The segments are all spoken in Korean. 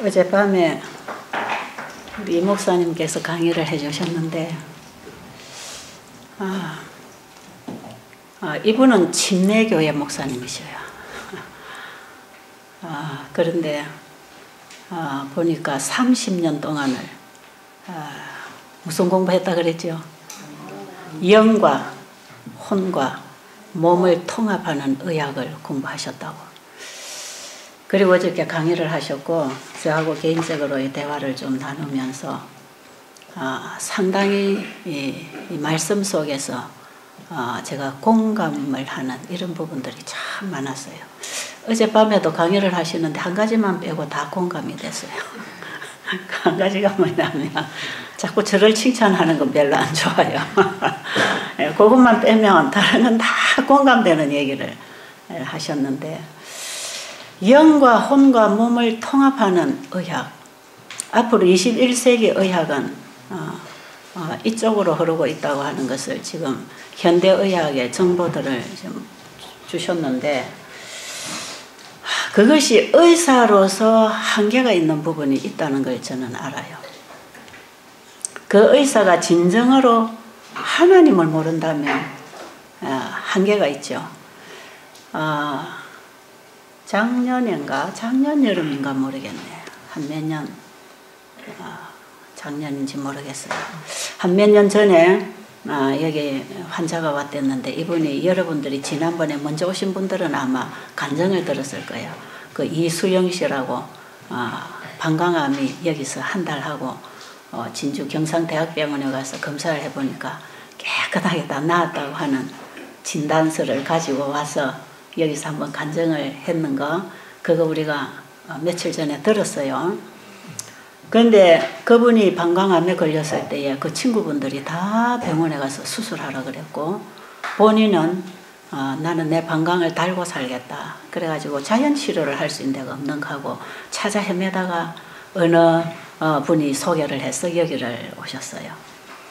어젯밤에 우리 이 목사님께서 강의를 해주셨는데 이분은 침례교회 목사님이셔요. 그런데 보니까 30년 동안을 무슨 공부했다 그랬죠? 영과 혼과 몸을 통합하는 의학을 공부하셨다고. 그리고 어저께 강의를 하셨고 저하고 개인적으로 대화를 좀 나누면서 상당히 이 말씀 속에서 제가 공감을 하는 이런 부분들이 참 많았어요. 어젯밤에도 강의를 하시는데 한 가지만 빼고 다 공감이 됐어요. 한 가지가 뭐냐면 자꾸 저를 칭찬하는 건 별로 안 좋아요. 그것만 빼면 다른 건 다 공감되는 얘기를 하셨는데, 영과 혼과 몸을 통합하는 의학, 앞으로 21세기 의학은 이쪽으로 흐르고 있다고 하는 것을 지금 현대의학의 정보들을 좀 주셨는데, 그것이 의사로서 한계가 있는 부분이 있다는 걸 저는 알아요. 그 의사가 진정으로 하나님을 모른다면 한계가 있죠. 작년 여름인가 모르겠네. 한 몇 년, 작년인지 모르겠어요. 한 몇 년 전에 여기 환자가 왔댔는데, 이분이 여러분들이 지난번에 먼저 오신 분들은 아마 간증을 들었을 거예요. 그 이수영 씨라고 방광암이 여기서 한 달 하고 진주 경상대학병원에 가서 검사를 해보니까 깨끗하게 다 나았다고 하는 진단서를 가지고 와서 여기서 한번 간증을 했는 거, 그거 우리가 며칠 전에 들었어요. 그런데 그분이 방광암에 걸렸을 때에 그 친구분들이 다 병원에 가서 수술하라 그랬고, 본인은 나는 내 방광을 달고 살겠다 그래가지고 자연 치료를 할 수 있는 데가 없는 거 하고 찾아 헤매다가 어느 분이 소개를 해서 여기를 오셨어요.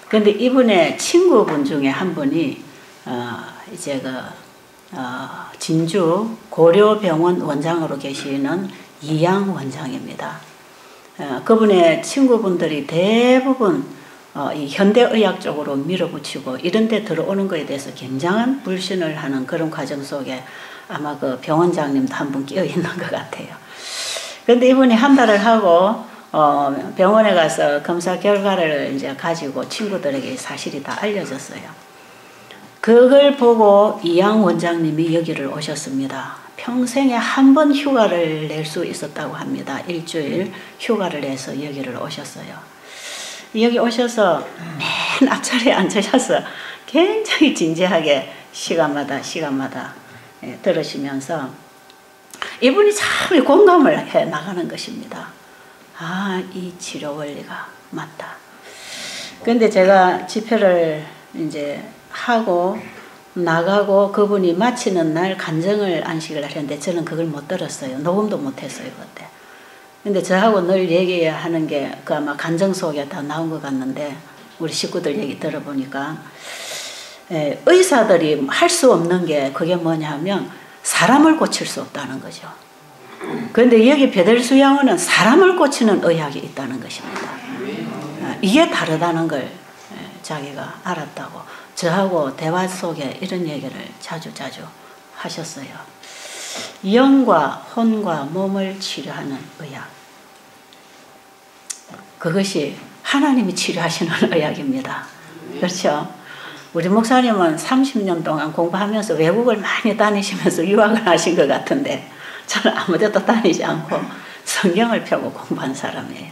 그런데 이분의 친구분 중에 한 분이 이제 진주 고려병원 원장으로 계시는 이양 원장입니다. 그분의 친구분들이 대부분 이 현대의학 쪽으로 밀어붙이고 이런 데 들어오는 것에 대해서 굉장한 불신을 하는 그런 과정 속에 아마 그 병원장님도 한 분 끼어 있는 것 같아요. 그런데 이분이 한 달을 하고 병원에 가서 검사 결과를 이제 가지고 친구들에게 사실이 다 알려졌어요. 그걸 보고 이양 원장님이 여기를 오셨습니다. 평생에 한 번 휴가를 낼 수 있었다고 합니다. 일주일 휴가를 내서 여기를 오셨어요. 여기 오셔서 맨 앞자리에 앉으셔서 굉장히 진지하게 시간마다 들으시면서 이분이 참 공감을 해 나가는 것입니다. 이 치료 원리가 맞다. 그런데 제가 집회를 이제 하고 나가고 그분이 마치는 날 간증을 안식을 하셨는데 저는 그걸 못 들었어요. 녹음도 못 했어요 그때. 근데 저하고 늘 얘기하는 게 그 아마 간증 속에 다 나온 것 같는데, 우리 식구들 얘기 들어보니까 의사들이 할 수 없는 게 그게 뭐냐면 사람을 고칠 수 없다는 거죠. 그런데 여기 베델수양원은 사람을 고치는 의학이 있다는 것입니다. 이게 다르다는 걸 자기가 알았다고 저하고 대화 속에 이런 얘기를 자주 하셨어요. 영과 혼과 몸을 치료하는 의학, 그것이 하나님이 치료하시는 의학입니다. 그렇죠? 우리 목사님은 30년 동안 공부하면서 외국을 많이 다니시면서 유학을 하신 것 같은데, 저는 아무 데도 다니지 않고 성경을 펴고 공부한 사람이에요.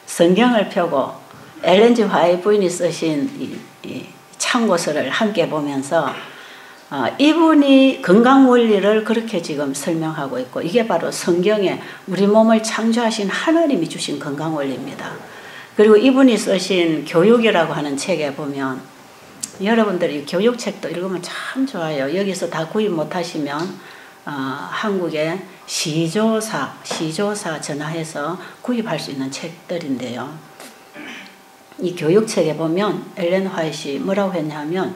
성경을 펴고 엘렌 G 화이트 부인이 쓰신 이 참고서를 함께 보면서 이분이 건강 원리를 그렇게 지금 설명하고 있고, 이게 바로 성경에 우리 몸을 창조하신 하나님이 주신 건강 원리입니다. 그리고 이분이 쓰신 교육이라고 하는 책에 보면, 여러분들이 교육책도 읽으면 참 좋아요. 여기서 다 구입 못하시면 한국의 시조사 전화해서 구입할 수 있는 책들인데요. 이 교육책에 보면 엘렌 화이트이 뭐라고 했냐면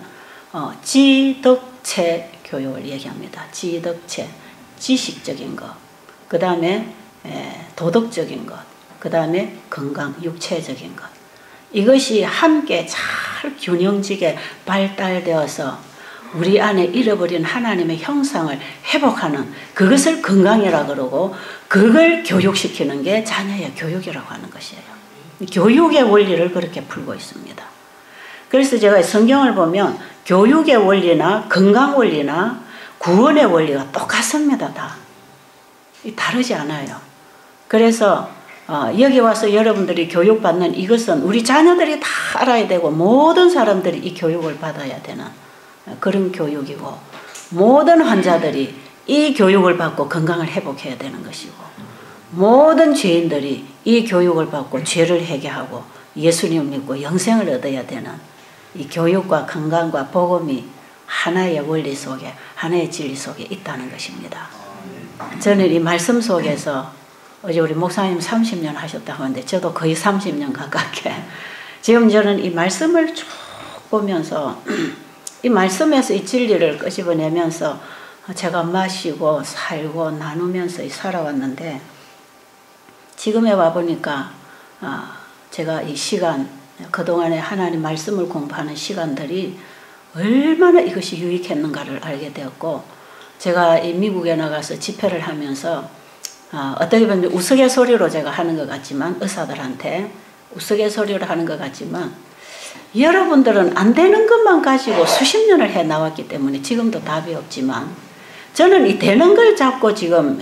지덕체 교육을 얘기합니다. 지덕체, 지식적인 거. 그 다음에 도덕적인 것, 그 다음에 건강, 육체적인 것, 이것이 함께 잘 균형지게 발달되어서 우리 안에 잃어버린 하나님의 형상을 회복하는, 그것을 건강이라 그러고, 그걸 교육시키는 게 자녀의 교육이라고 하는 것이에요. 교육의 원리를 그렇게 풀고 있습니다. 그래서 제가 성경을 보면 교육의 원리나 건강 원리나 구원의 원리가 똑같습니다. 다 다르지 않아요. 그래서 여기 와서 여러분들이 교육받는 이것은 우리 자녀들이 다 알아야 되고, 모든 사람들이 이 교육을 받아야 되는 그런 교육이고, 모든 환자들이 이 교육을 받고 건강을 회복해야 되는 것이고, 모든 죄인들이 이 교육을 받고 죄를 회개하고 예수님을 믿고 영생을 얻어야 되는 이 교육과 건강과 복음이 하나의 원리 속에, 하나의 진리 속에 있다는 것입니다. 저는 이 말씀 속에서, 어제 우리 목사님 30년 하셨다고 하는데 저도 거의 30년 가깝게, 지금 저는 이 말씀을 쭉 보면서 이 말씀에서 이 진리를 끄집어내면서 제가 마시고 살고 나누면서 살아왔는데, 지금에 와보니까 제가 이 시간, 그동안에 하나님 말씀을 공부하는 시간들이 얼마나 이것이 유익했는가를 알게 되었고, 제가 이 미국에 나가서 집회를 하면서 어떻게 보면 우스갯소리로 제가 하는 것 같지만, 의사들한테 우스갯소리로 하는 것 같지만, 여러분들은 안 되는 것만 가지고 수십 년을 해 나왔기 때문에 지금도 답이 없지만, 저는 이 되는 걸 잡고 지금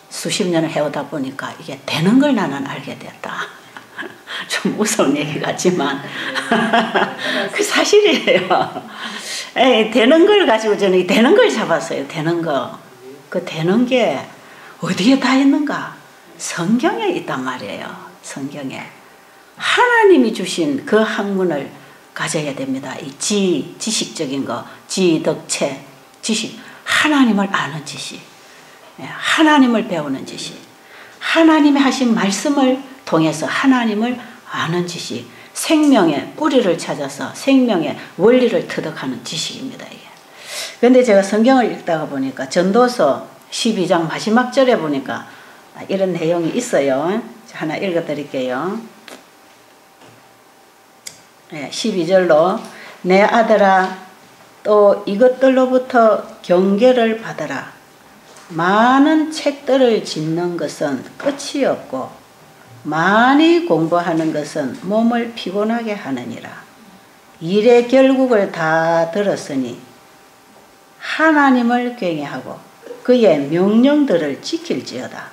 수십 년을 해오다 보니까 이게 되는 걸 나는 알게 됐다. 좀 무서운 얘기 같지만 그 사실이에요. 되는 걸 가지고 저는 되는 걸 잡았어요. 되는 거. 그 되는 게 어디에 다 있는가? 성경에 있단 말이에요. 성경에. 하나님이 주신 그 학문을 가져야 됩니다. 이 지식적인 거, 지덕체, 지식. 하나님을 아는 지식. 하나님을 배우는 지식, 하나님이 하신 말씀을 통해서 하나님을 아는 지식, 생명의 뿌리를 찾아서 생명의 원리를 터득하는 지식입니다. 이게. 그런데 제가 성경을 읽다가 보니까 전도서 12장 마지막 절에 보니까 이런 내용이 있어요. 하나 읽어드릴게요. 12절로 내 아들아, 또 이것들로부터 경계를 받아라. 많은 책들을 짓는 것은 끝이 없고 많이 공부하는 것은 몸을 피곤하게 하느니라. 일의 결국을 다 들었으니 하나님을 경외하고 그의 명령들을 지킬지어다.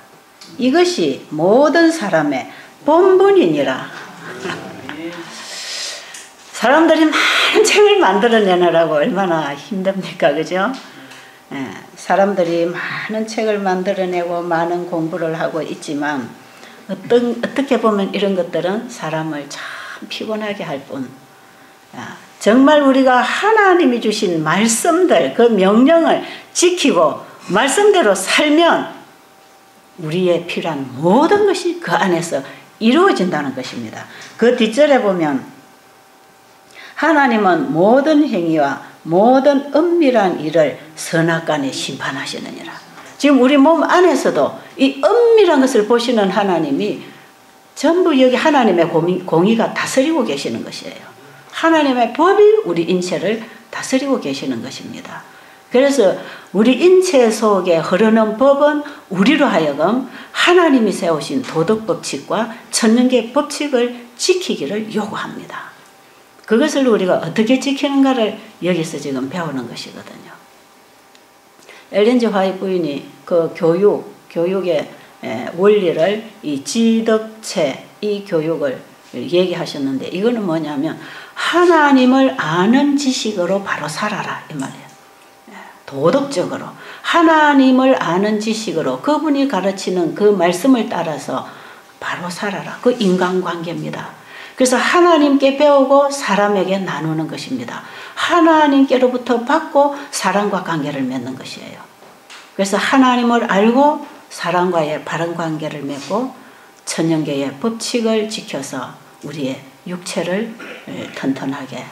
이것이 모든 사람의 본분이니라. 사람들이 많은 책을 만들어내느라고 얼마나 힘듭니까? 그죠? 사람들이 많은 책을 만들어내고 많은 공부를 하고 있지만, 어떻게 보면 이런 것들은 사람을 참 피곤하게 할 뿐, 정말 우리가 하나님이 주신 말씀들, 그 명령을 지키고 말씀대로 살면 우리의 필요한 모든 것이 그 안에서 이루어진다는 것입니다. 그 뒷절에 보면 하나님은 모든 행위와 모든 은밀한 일을 선악간에 심판하시느니라. 지금 우리 몸 안에서도 이 은밀한 것을 보시는 하나님이 전부 여기 하나님의 공의가 다스리고 계시는 것이에요. 하나님의 법이 우리 인체를 다스리고 계시는 것입니다. 그래서 우리 인체 속에 흐르는 법은 우리로 하여금 하나님이 세우신 도덕법칙과 천년계 법칙을 지키기를 요구합니다. 그것을 우리가 어떻게 지키는가를 여기서 지금 배우는 것이거든요. 엘렌 G 화이트 부인이 그 교육의 원리를, 이 지덕체, 이 교육을 얘기하셨는데, 이거는 뭐냐면 하나님을 아는 지식으로 바로 살아라 이 말이에요. 도덕적으로 하나님을 아는 지식으로 그분이 가르치는 그 말씀을 따라서 바로 살아라. 그 인간관계입니다. 그래서 하나님께 배우고 사람에게 나누는 것입니다. 하나님께로부터 받고 사람과 관계를 맺는 것이에요. 그래서 하나님을 알고 사람과의 바른 관계를 맺고 천년계의 법칙을 지켜서 우리의 육체를 튼튼하게,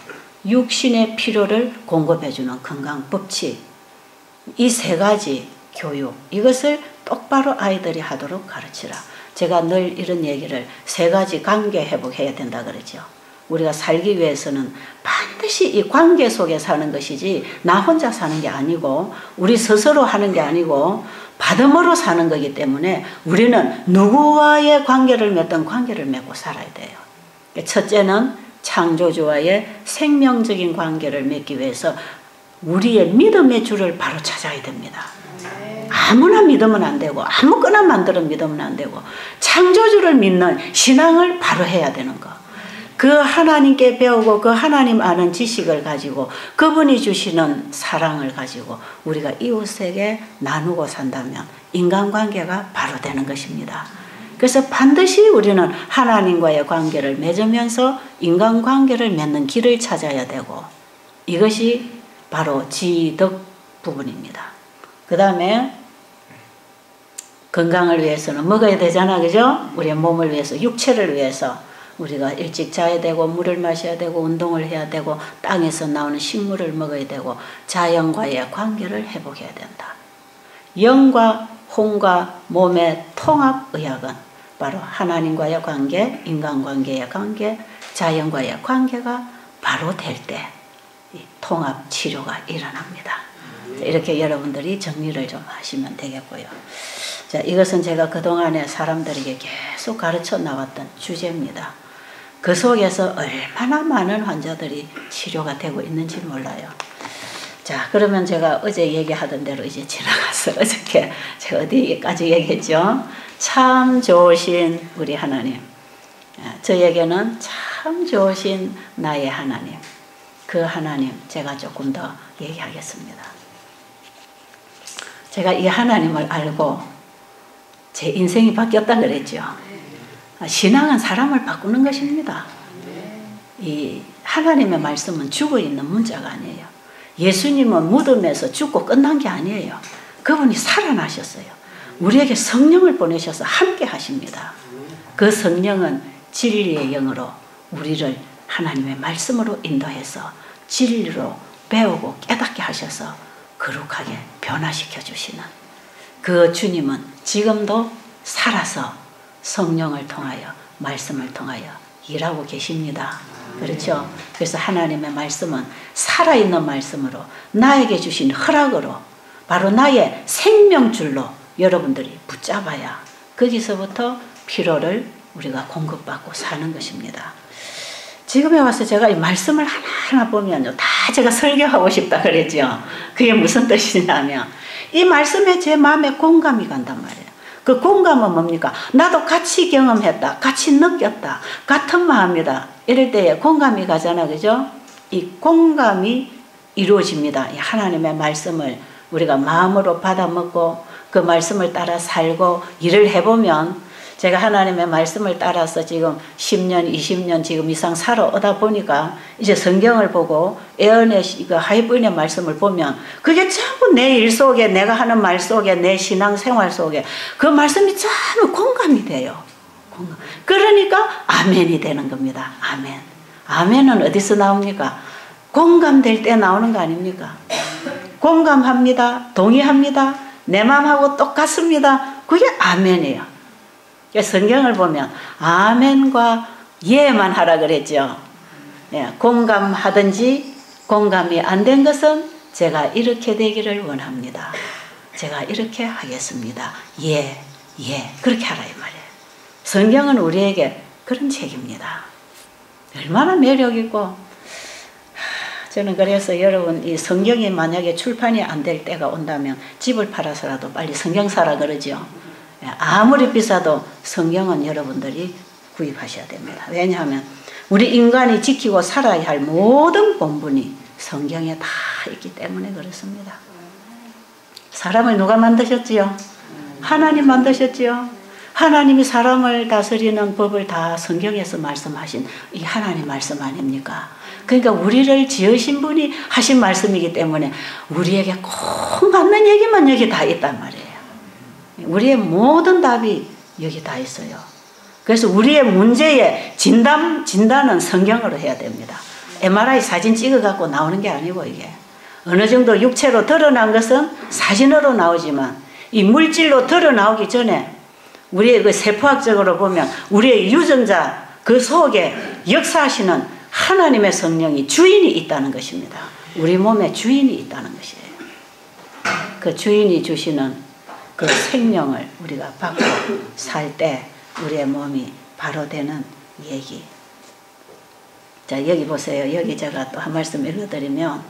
육신의 필요를 공급해주는 건강 법칙, 이 세 가지 교육, 이것을 똑바로 아이들이 하도록 가르치라. 제가 늘 이런 얘기를 3가지 관계 회복해야 된다 그러죠. 우리가 살기 위해서는 반드시 이 관계 속에 사는 것이지 나 혼자 사는 게 아니고 우리 스스로 하는 게 아니고 받음으로 사는 거기 때문에 우리는 누구와의 관계를 맺든 관계를 맺고 살아야 돼요. 첫째는 창조주와의 생명적인 관계를 맺기 위해서 우리의 믿음의 줄을 바로 찾아야 됩니다. 아무나 믿으면 안 되고 아무거나 만들어 믿으면 안 되고 창조주를 믿는 신앙을 바로 해야 되는 거. 그 하나님께 배우고 그 하나님 아는 지식을 가지고 그분이 주시는 사랑을 가지고 우리가 이웃에게 나누고 산다면 인간관계가 바로 되는 것입니다. 그래서 반드시 우리는 하나님과의 관계를 맺으면서 인간관계를 맺는 길을 찾아야 되고 이것이 바로 지덕 부분입니다. 그 다음에 건강을 위해서는 먹어야 되잖아, 그죠? 우리의 몸을 위해서, 육체를 위해서 우리가 일찍 자야 되고 물을 마셔야 되고 운동을 해야 되고 땅에서 나오는 식물을 먹어야 되고 자연과의 관계를 회복해야 된다. 영과 혼과 몸의 통합의학은 바로 하나님과의 관계, 인간관계의 관계, 자연과의 관계가 바로 될 때 통합 치료가 일어납니다. 이렇게 여러분들이 정리를 좀 하시면 되겠고요. 자, 이것은 제가 그동안에 사람들에게 계속 가르쳐 나왔던 주제입니다. 그 속에서 얼마나 많은 환자들이 치료가 되고 있는지 몰라요. 자, 그러면 제가 어제 얘기하던 대로 이제 지나가서 어저께 제가 어디까지 얘기했죠? 참 좋으신 우리 하나님. 저에게는 참 좋으신 나의 하나님. 그 하나님 제가 조금 더 얘기하겠습니다. 제가 이 하나님을 알고 제 인생이 바뀌었다 그랬죠. 신앙은 사람을 바꾸는 것입니다. 이 하나님의 말씀은 죽어있는 문자가 아니에요. 예수님은 무덤에서 죽고 끝난 게 아니에요. 그분이 살아나셨어요. 우리에게 성령을 보내셔서 함께 하십니다. 그 성령은 진리의 영으로 우리를 하나님의 말씀으로 인도해서 진리로 배우고 깨닫게 하셔서 거룩하게 변화시켜 주시는 그 주님은 지금도 살아서 성령을 통하여 말씀을 통하여 일하고 계십니다. 그렇죠? 그래서 하나님의 말씀은 살아있는 말씀으로 나에게 주신 허락으로 바로 나의 생명줄로 여러분들이 붙잡아야 거기서부터 피로를 우리가 공급받고 사는 것입니다. 지금에 와서 제가 이 말씀을 하나하나 보면요, 다 제가 설교하고 싶다 그랬죠. 그게 무슨 뜻이냐면 이 말씀에 제 마음에 공감이 간단 말이에요. 그 공감은 뭡니까? 나도 같이 경험했다, 같이 느꼈다, 같은 마음이다. 이럴 때에 공감이 가잖아, 그죠? 이 공감이 이루어집니다. 이 하나님의 말씀을 우리가 마음으로 받아먹고 그 말씀을 따라 살고 일을 해보면 제가 하나님의 말씀을 따라서 지금 10년, 20년 지금 이상 살아오다 보니까 이제 성경을 보고 예언의 하이브인의 말씀을 보면 그게 전부 내 일 속에 내가 하는 말 속에 내 신앙생활 속에 그 말씀이 전부 공감이 돼요. 공감. 그러니까 아멘이 되는 겁니다. 아멘. 아멘은 어디서 나옵니까? 공감될 때 나오는 거 아닙니까? 공감합니다. 동의합니다. 내 마음하고 똑같습니다. 그게 아멘이에요. 성경을 보면 아멘과 예만 하라 그랬죠. 공감하든지 공감이 안 된 것은 제가 이렇게 되기를 원합니다. 제가 이렇게 하겠습니다. 예, 예, 그렇게 하라 이 말이에요. 성경은 우리에게 그런 책입니다. 얼마나 매력있고. 저는 그래서 여러분 이 성경이 만약에 출판이 안 될 때가 온다면 집을 팔아서라도 빨리 성경 사라 그러죠. 아무리 비싸도 성경은 여러분들이 구입하셔야 됩니다. 왜냐하면 우리 인간이 지키고 살아야 할 모든 본분이 성경에 다 있기 때문에 그렇습니다. 사람을 누가 만드셨지요? 하나님 만드셨지요. 하나님이 사람을 다스리는 법을 다 성경에서 말씀하신 이 하나님 말씀 아닙니까? 그러니까 우리를 지으신 분이 하신 말씀이기 때문에 우리에게 꼭 맞는 얘기만 여기 다 있단 말이에요. 우리의 모든 답이 여기 다 있어요. 그래서 우리의 문제의 진단은 성경으로 해야 됩니다. MRI 사진 찍어갖고 나오는 게 아니고 이게 어느 정도 육체로 드러난 것은 사진으로 나오지만 이 물질로 드러나오기 전에 우리의 그 세포학적으로 보면 우리의 유전자 그 속에 역사하시는 하나님의 성령이 주인이 있다는 것입니다. 우리 몸에 주인이 있다는 것이에요. 그 주인이 주시는 그 생명을 우리가 받고 살 때 우리의 몸이 바로 되는 얘기. 자, 여기 보세요. 여기 제가 또 한 말씀 읽어드리면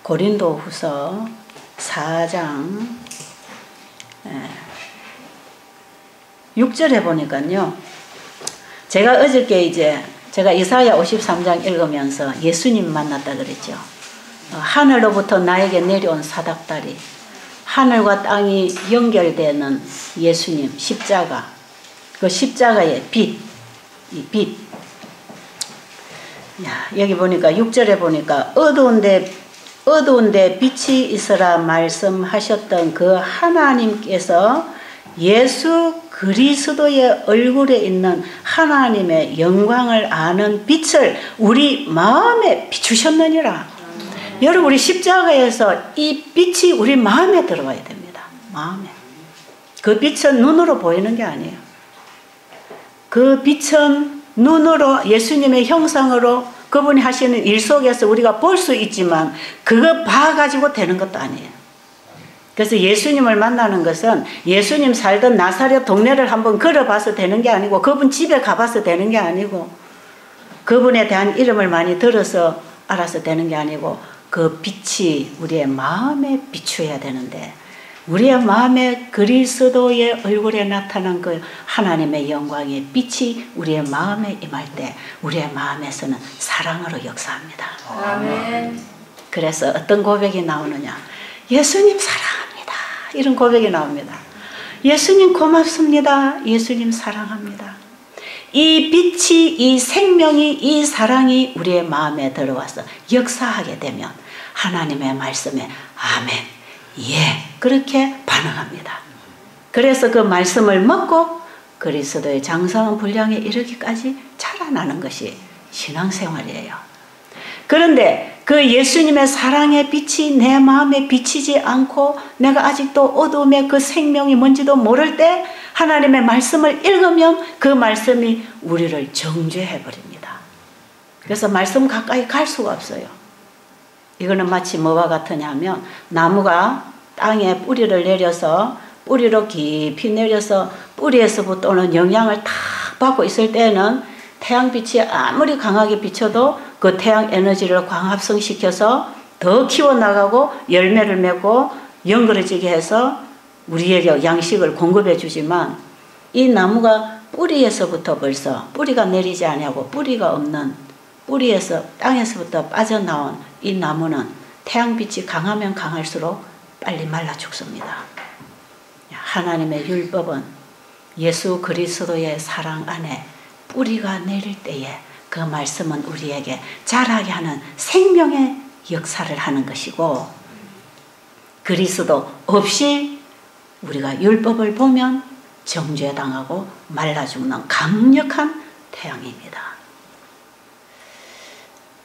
고린도후서 4장 6절에 보니까요. 제가 어저께 제가 이사야 53장 읽으면서 예수님 만났다 그랬죠. 하늘로부터 나에게 내려온 사닥다리, 하늘과 땅이 연결되는 예수님 십자가, 그 십자가의 빛, 이 빛. 여기 보니까 6절에 보니까 어두운데 빛이 있으라 말씀하셨던 그 하나님께서 예수 그리스도의 얼굴에 있는 하나님의 영광을 아는 빛을 우리 마음에 비추셨느니라. 여러분, 우리 십자가에서 이 빛이 우리 마음에 들어와야 됩니다. 마음에. 그 빛은 눈으로 보이는 게 아니에요. 그 빛은 눈으로 예수님의 형상으로 그분이 하시는 일 속에서 우리가 볼 수 있지만 그거 봐가지고 되는 것도 아니에요. 그래서 예수님을 만나는 것은 예수님 살던 나사렛 동네를 한번 걸어봐서 되는 게 아니고 그분 집에 가봐서 되는 게 아니고 그분에 대한 이름을 많이 들어서 알아서 되는 게 아니고 그 빛이 우리의 마음에 비추어야 되는데 우리의 마음에 그리스도의 얼굴에 나타난 그 하나님의 영광의 빛이 우리의 마음에 임할 때 우리의 마음에서는 사랑으로 역사합니다. 아멘. 그래서 어떤 고백이 나오느냐? 예수님 사랑합니다. 이런 고백이 나옵니다. 예수님 고맙습니다. 예수님 사랑합니다. 이 빛이, 이 생명이, 이 사랑이 우리의 마음에 들어와서 역사하게 되면 하나님의 말씀에 아멘. 예, 그렇게 반응합니다. 그래서 그 말씀을 먹고 그리스도의 장성한 분량에 이르기까지 자라나는 것이 신앙생활이에요. 그런데 그 예수님의 사랑의 빛이 내 마음에 비치지 않고 내가 아직도 어둠의 그 생명이 뭔지도 모를 때 하나님의 말씀을 읽으면 그 말씀이 우리를 정죄해 버립니다. 그래서 말씀 가까이 갈 수가 없어요. 이거는 마치 뭐와 같으냐 하면 나무가 땅에 뿌리를 내려서 뿌리로 깊이 내려서 뿌리에서부터 오는 영향을 탁 받고 있을 때는 태양빛이 아무리 강하게 비춰도 그 태양 에너지를 광합성시켜서 더 키워나가고 열매를 맺고 연그러지게 해서 우리에게 양식을 공급해 주지만 이 나무가 뿌리에서부터 벌써 뿌리가 내리지 않냐고 뿌리가 없는 뿌리에서 땅에서부터 빠져나온 이 나무는 태양빛이 강하면 강할수록 빨리 말라 죽습니다. 하나님의 율법은 예수 그리스도의 사랑 안에 뿌리가 내릴 때에 그 말씀은 우리에게 자라게 하는 생명의 역사를 하는 것이고 그리스도 없이 우리가 율법을 보면 정죄당하고 말라 죽는 강력한 태양입니다.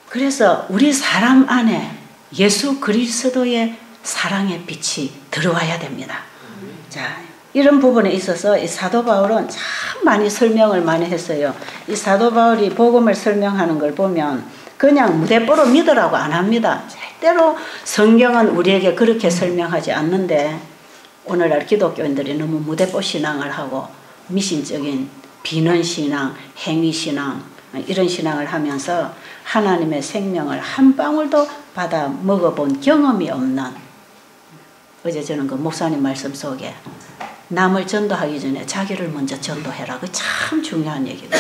그래서 우리 사람 안에 예수 그리스도의 사랑의 빛이 들어와야 됩니다. 자, 이런 부분에 있어서 이 사도 바울은 참 많이 설명을 많이 했어요. 이 사도 바울이 복음을 설명하는 걸 보면 그냥 무대뽀로 믿으라고 안 합니다. 절대로 성경은 우리에게 그렇게 설명하지 않는데 오늘날 기독교인들이 너무 무대뽀 신앙을 하고 미신적인 비넌신앙, 행위신앙 이런 신앙을 하면서 하나님의 생명을 한 방울도 받아 먹어본 경험이 없는 어제 저는 그 목사님 말씀 속에 남을 전도하기 전에 자기를 먼저 전도해라. 그 참 중요한 얘기다.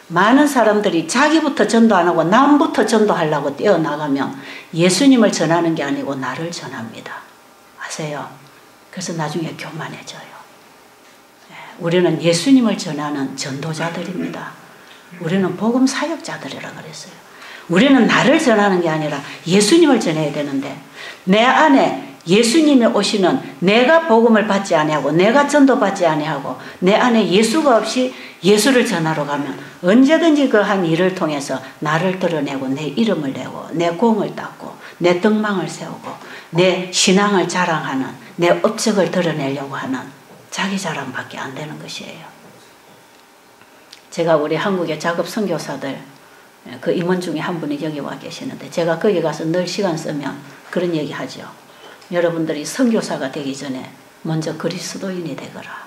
많은 사람들이 자기부터 전도 안 하고 남부터 전도하려고 뛰어나가면 예수님을 전하는 게 아니고 나를 전합니다. 아세요? 그래서 나중에 교만해져요. 우리는 예수님을 전하는 전도자들입니다. 우리는 복음 사역자들이라 그랬어요. 우리는 나를 전하는 게 아니라 예수님을 전해야 되는데 내 안에 예수님이 오시는 내가 복음을 받지 아니하고 내가 전도받지 아니하고 내 안에 예수가 없이 예수를 전하러 가면 언제든지 그 한 일을 통해서 나를 드러내고 내 이름을 내고 내 공을 닦고 내 덕망을 세우고 내 신앙을 자랑하는, 내 업적을 드러내려고 하는 자기 자랑밖에 안 되는 것이에요. 제가 우리 한국의 작업 선교사들 그 임원 중에 한 분이 여기 와 계시는데 제가 거기 가서 늘 시간 쓰면 그런 얘기 하죠. 여러분들이 선교사가 되기 전에 먼저 그리스도인이 되거라.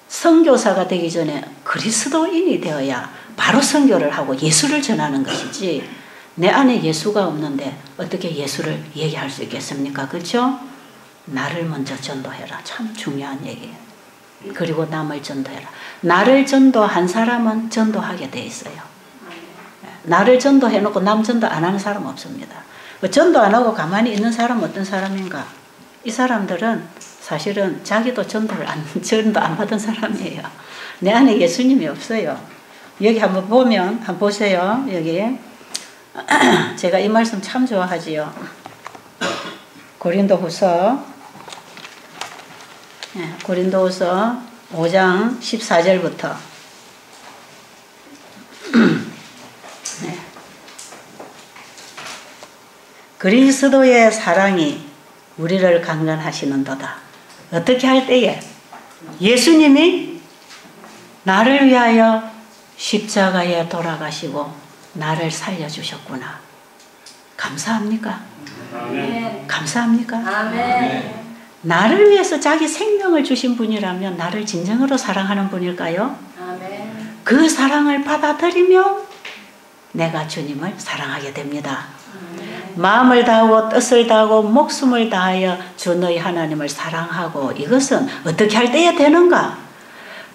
선교사가 되기 전에 그리스도인이 되어야 바로 선교를 하고 예수를 전하는 것이지, 내 안에 예수가 없는데 어떻게 예수를 얘기할 수 있겠습니까? 그렇죠? 나를 먼저 전도해라. 참 중요한 얘기예요. 그리고 남을 전도해라. 나를 전도한 사람은 전도하게 돼 있어요. 나를 전도해놓고 남 전도 안 하는 사람 없습니다. 전도 안 하고 가만히 있는 사람은 어떤 사람인가? 이 사람들은 사실은 자기도 전도 안 받은 사람이에요. 내 안에 예수님이 없어요. 여기 한번 보면, 한번 보세요. 여기. 제가 이 말씀 참 좋아하지요. 고린도후서 5장 14절부터. 네. 그리스도의 사랑이 우리를 강건하시는도다. 어떻게 할 때에? 예수님이 나를 위하여 십자가에 돌아가시고 나를 살려주셨구나. 감사합니까? 아멘. 감사합니까? 아멘. 나를 위해서 자기 생명을 주신 분이라면 나를 진정으로 사랑하는 분일까요? 아멘. 그 사랑을 받아들이면 내가 주님을 사랑하게 됩니다. 마음을 다하고 뜻을 다하고 목숨을 다하여 주 너희 하나님을 사랑하고, 이것은 어떻게 할 때에 되는가?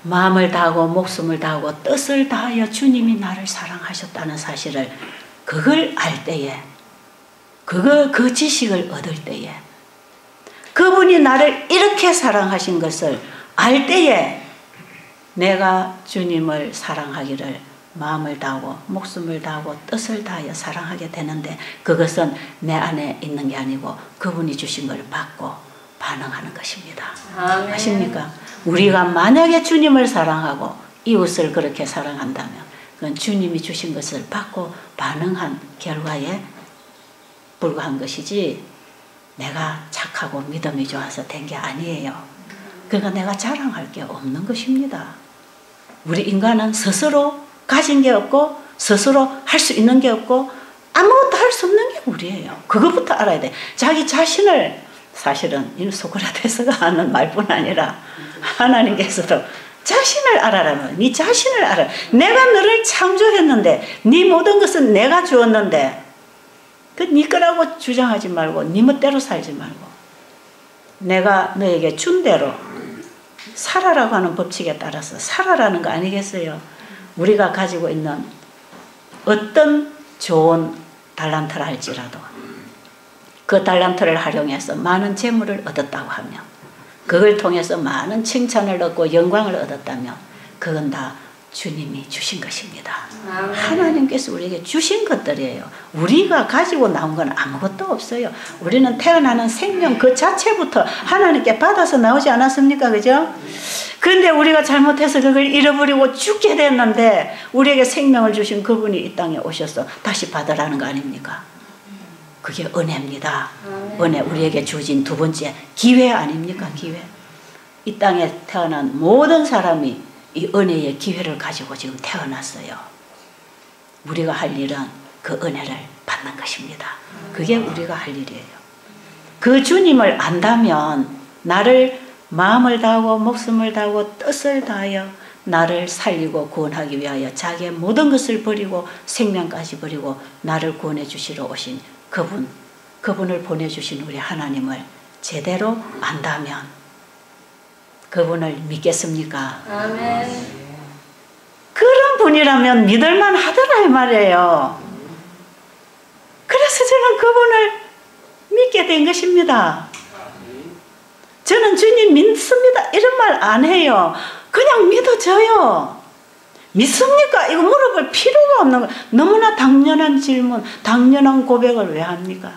마음을 다하고 목숨을 다하고 뜻을 다하여 주님이 나를 사랑하셨다는 사실을, 그걸 알 때에, 그 지식을 얻을 때에, 그분이 나를 이렇게 사랑하신 것을 알 때에 내가 주님을 사랑하기를 마음을 다하고 목숨을 다하고 뜻을 다하여 사랑하게 되는데, 그것은 내 안에 있는 게 아니고 그분이 주신 걸 받고 반응하는 것입니다. 아멘. 아십니까? 우리가 만약에 주님을 사랑하고 이웃을 그렇게 사랑한다면 그건 주님이 주신 것을 받고 반응한 결과에 불과한 것이지, 내가 착하고 믿음이 좋아서 된 게 아니에요. 그러니까 내가 자랑할 게 없는 것입니다. 우리 인간은 스스로 가진 게 없고 스스로 할 수 있는 게 없고 아무것도 할 수 없는 게 우리예요. 그것부터 알아야 돼. 자기 자신을, 사실은 이 소크라테스가 하는 말뿐 아니라 하나님께서도 자신을 알아라면, 네 자신을 알아. 내가 너를 창조했는데, 네 모든 것은 내가 주었는데, 네 거라고 주장하지 말고 네 멋대로 살지 말고 내가 너에게 준 대로 살아라고 하는 법칙에 따라서 살아라는 거 아니겠어요? 우리가 가지고 있는 어떤 좋은 달란트를 할지라도 그 달란트를 활용해서 많은 재물을 얻었다고 하면, 그걸 통해서 많은 칭찬을 얻고 영광을 얻었다면 그건 다 주님이 주신 것입니다. 아멘. 하나님께서 우리에게 주신 것들이에요. 우리가 가지고 나온 건 아무것도 없어요. 우리는 태어나는 생명 그 자체부터 하나님께 받아서 나오지 않았습니까? 그죠? 그런데 우리가 잘못해서 그걸 잃어버리고 죽게 됐는데, 우리에게 생명을 주신 그분이 이 땅에 오셔서 다시 받으라는 거 아닙니까? 그게 은혜입니다. 은혜, 우리에게 주어진 두 번째 기회 아닙니까? 기회. 이 땅에 태어난 모든 사람이 이 은혜의 기회를 가지고 지금 태어났어요. 우리가 할 일은 그 은혜를 받는 것입니다. 그게 우리가 할 일이에요. 그 주님을 안다면 나를 마음을 다하고 목숨을 다하고 뜻을 다하여 나를 살리고 구원하기 위하여 자기의 모든 것을 버리고 생명까지 버리고 나를 구원해 주시러 오신 그분을 보내주신 우리 하나님을 제대로 안다면 그분을 믿겠습니까? 아멘. 그런 분이라면 믿을만 하더라 이 말이에요. 그래서 저는 그분을 믿게 된 것입니다. 저는 주님 믿습니다 이런 말 안 해요. 그냥 믿어져요. 믿습니까? 이거 물어볼 필요가 없는 거예요. 너무나 당연한 질문, 당연한 고백을 왜 합니까?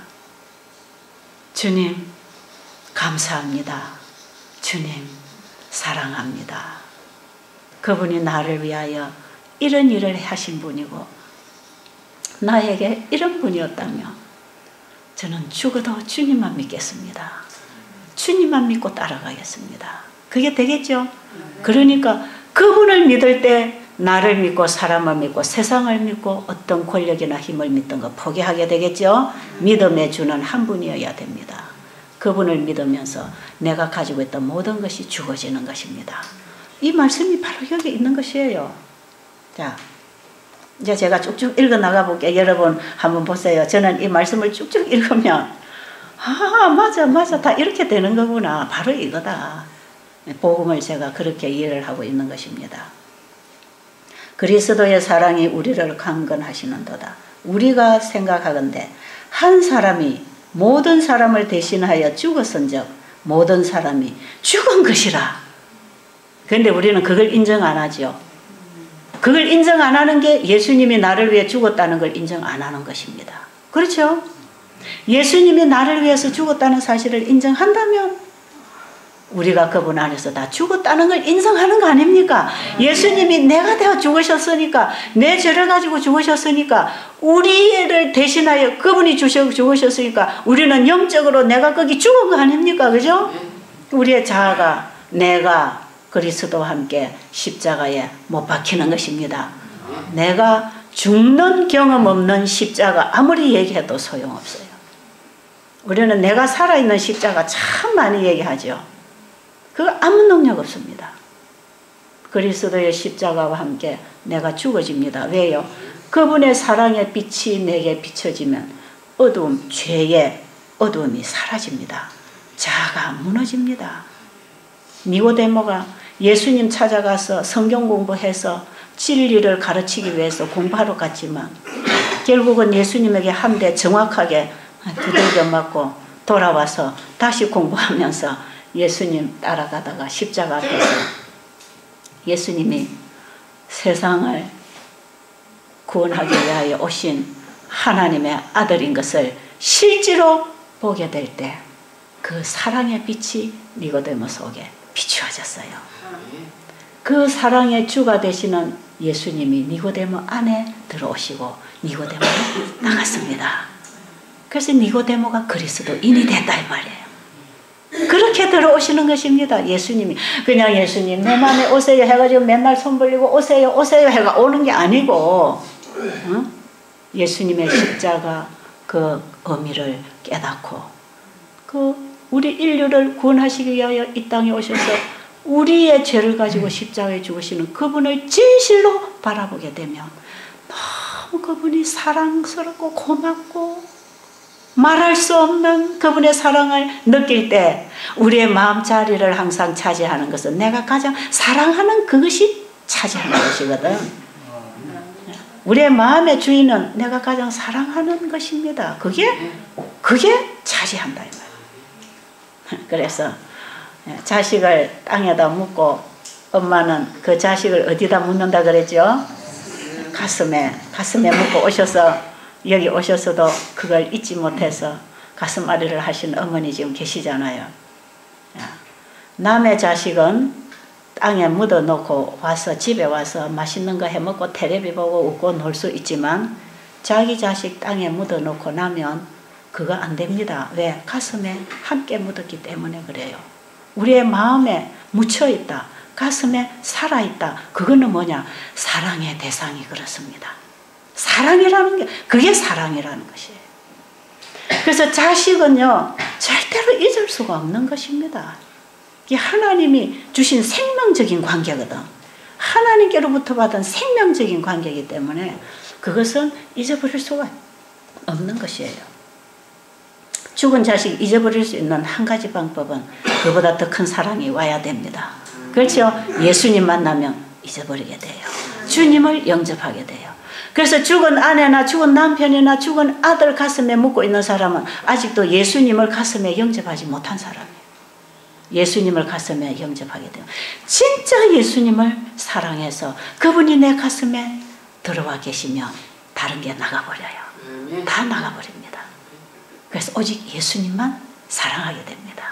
주님 감사합니다. 주님 사랑합니다. 그분이 나를 위하여 이런 일을 하신 분이고 나에게 이런 분이었다며 저는 죽어도 주님만 믿겠습니다. 주님만 믿고 따라가겠습니다. 그게 되겠죠? 그러니까 그분을 믿을 때 나를 믿고 사람을 믿고 세상을 믿고 어떤 권력이나 힘을 믿던 거 포기하게 되겠죠? 믿음에 주는 한 분이어야 됩니다. 그분을 믿으면서 내가 가지고 있던 모든 것이 죽어지는 것입니다. 이 말씀이 바로 여기 있는 것이에요. 자, 이제 제가 쭉쭉 읽어 나가 볼게요. 여러분 한번 보세요. 저는 이 말씀을 쭉쭉 읽으면 맞아 다 이렇게 되는 거구나. 바로 이거다. 복음을 제가 그렇게 이해를 하고 있는 것입니다. 그리스도의 사랑이 우리를 강건하시는도다. 우리가 생각하건대 한 사람이 모든 사람을 대신하여 죽었은즉 모든 사람이 죽은 것이라. 그런데 우리는 그걸 인정 안 하죠. 그걸 인정 안 하는 게 예수님이 나를 위해 죽었다는 걸 인정 안 하는 것입니다. 그렇죠? 예수님이 나를 위해서 죽었다는 사실을 인정한다면 우리가 그분 안에서 다 죽었다는 걸 인정하는 거 아닙니까? 예수님이 내가 되어 죽으셨으니까, 내 죄를 가지고 죽으셨으니까, 우리를 대신하여 그분이 죽으셨으니까 우리는 영적으로 내가 거기 죽은 거 아닙니까? 그죠? 우리의 자아가 내가 그리스도와 함께 십자가에 못 박히는 것입니다. 내가 죽는 경험 없는 십자가 아무리 얘기해도 소용없어요. 우리는 내가 살아있는 십자가 참 많이 얘기하죠. 그거 아무 능력 없습니다. 그리스도의 십자가와 함께 내가 죽어집니다. 왜요? 그분의 사랑의 빛이 내게 비춰지면 어두움, 죄의 어두움이 사라집니다. 자아가 무너집니다. 니고데모가 예수님 찾아가서 성경 공부해서 진리를 가르치기 위해서 공부하러 갔지만 결국은 예수님에게 한 대 정확하게 두들겨 맞고 돌아와서 다시 공부하면서 예수님 따라가다가 십자가 앞에서 예수님이 세상을 구원하기 위하여 오신 하나님의 아들인 것을 실제로 보게 될 때 그 사랑의 빛이 니고데모 속에 비추어졌어요. 그 사랑의 주가 되시는 예수님이 니고데모 안에 들어오시고 니고데모가 나갔습니다. 그래서 니고데모가 그리스도인이 됐다 이 말이에요. 그렇게 들어오시는 것입니다. 예수님이 그냥 예수님 내 맘에 오세요 해가지고 맨날 손 벌리고 오세요 해가 오는 게 아니고 예수님의 십자가 그 의미를 깨닫고 그 우리 인류를 구원하시기 위하여 이 땅에 오셔서 우리의 죄를 가지고 십자가에 죽으시는 그분을 진실로 바라보게 되면 너무 그분이 사랑스럽고 고맙고 말할 수 없는 그분의 사랑을 느낄 때 우리의 마음자리를 항상 차지하는 것은 내가 가장 사랑하는 그것이 차지하는 것이거든. 우리의 마음의 주인은 내가 가장 사랑하는 것입니다. 그게 차지한다 이 말이에요. 그래서 자식을 땅에다 묻고 엄마는 그 자식을 어디다 묻는다 그랬죠? 가슴에 묻고 오셔서 여기 오셔서도 그걸 잊지 못해서 가슴앓이를 하신 어머니 지금 계시잖아요. 남의 자식은 땅에 묻어놓고 와서 집에 와서 맛있는 거 해먹고 텔레비 보고 웃고 놀 수 있지만 자기 자식 땅에 묻어놓고 나면 그거 안 됩니다. 왜? 가슴에 함께 묻었기 때문에 그래요. 우리의 마음에 묻혀있다. 가슴에 살아있다. 그거는 뭐냐? 사랑의 대상이 그렇습니다. 사랑이라는 게 그게 사랑이라는 것이에요. 그래서 자식은요 절대로 잊을 수가 없는 것입니다. 이게 하나님이 주신 생명적인 관계거든. 하나님께로부터 받은 생명적인 관계이기 때문에 그것은 잊어버릴 수가 없는 것이에요. 죽은 자식 잊어버릴 수 있는 한 가지 방법은 그보다 더 큰 사랑이 와야 됩니다. 그렇죠? 예수님 만나면 잊어버리게 돼요. 주님을 영접하게 돼요. 그래서 죽은 아내나 죽은 남편이나 죽은 아들 가슴에 묻고 있는 사람은 아직도 예수님을 가슴에 영접하지 못한 사람이에요. 예수님을 가슴에 영접하게 돼요. 진짜 예수님을 사랑해서 그분이 내 가슴에 들어와 계시면 다른 게 나가버려요. 다 나가버립니다. 그래서 오직 예수님만 사랑하게 됩니다.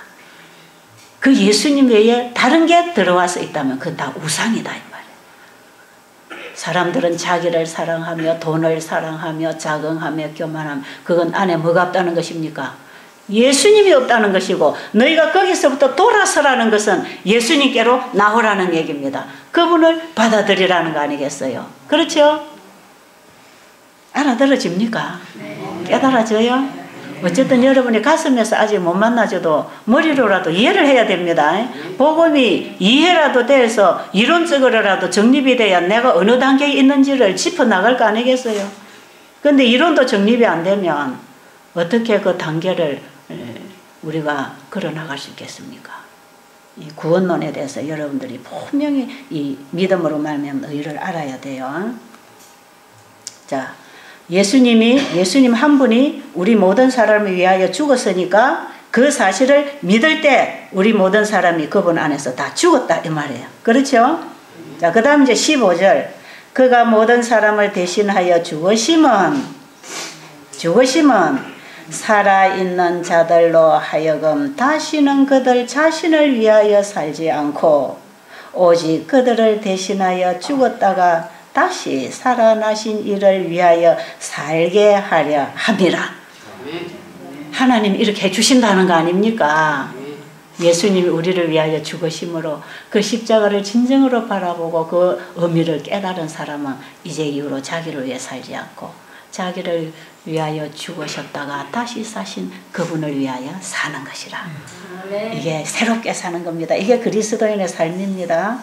그 예수님 외에 다른 게 들어와서 있다면 그건 다 우상이다 이 말이에요. 사람들은 자기를 사랑하며 돈을 사랑하며 자긍하며 교만하며 그건 안에 뭐가 없다는 것입니까? 예수님이 없다는 것이고 너희가 거기서부터 돌아서라는 것은 예수님께로 나오라는 얘기입니다. 그분을 받아들이라는 거 아니겠어요? 그렇죠? 알아들어집니까? 깨달아져요? 어쨌든 여러분이 가슴에서 아직 못 만나줘도 머리로라도 이해를 해야 됩니다. 복음이 이해라도 돼서 이론적으로라도 정립이 돼야 내가 어느 단계에 있는지를 짚어나갈 거 아니겠어요? 근데 이론도 정립이 안 되면 어떻게 그 단계를 우리가 걸어나갈 수 있겠습니까? 이 구원론에 대해서 여러분들이 분명히 이 믿음으로 말미암은 의를 알아야 돼요. 자, 예수님 한 분이 우리 모든 사람을 위하여 죽었으니까 그 사실을 믿을 때 우리 모든 사람이 그분 안에서 다 죽었다 이 말이에요. 그렇죠? 자, 그 다음 이제 15절. 그가 모든 사람을 대신하여 죽으심은 살아있는 자들로 하여금 다시는 그들 자신을 위하여 살지 않고 오직 그들을 대신하여 죽었다가 다시 살아나신 이를 위하여 살게 하려 함이라. 하나님이 이렇게 해주신다는 거 아닙니까? 예수님이 우리를 위하여 죽으심으로 그 십자가를 진정으로 바라보고 그 의미를 깨달은 사람은 이제 이후로 자기를 위해 살지 않고 자기를 위하여 죽으셨다가 다시 사신 그분을 위하여 사는 것이라. 이게 새롭게 사는 겁니다. 이게 그리스도인의 삶입니다.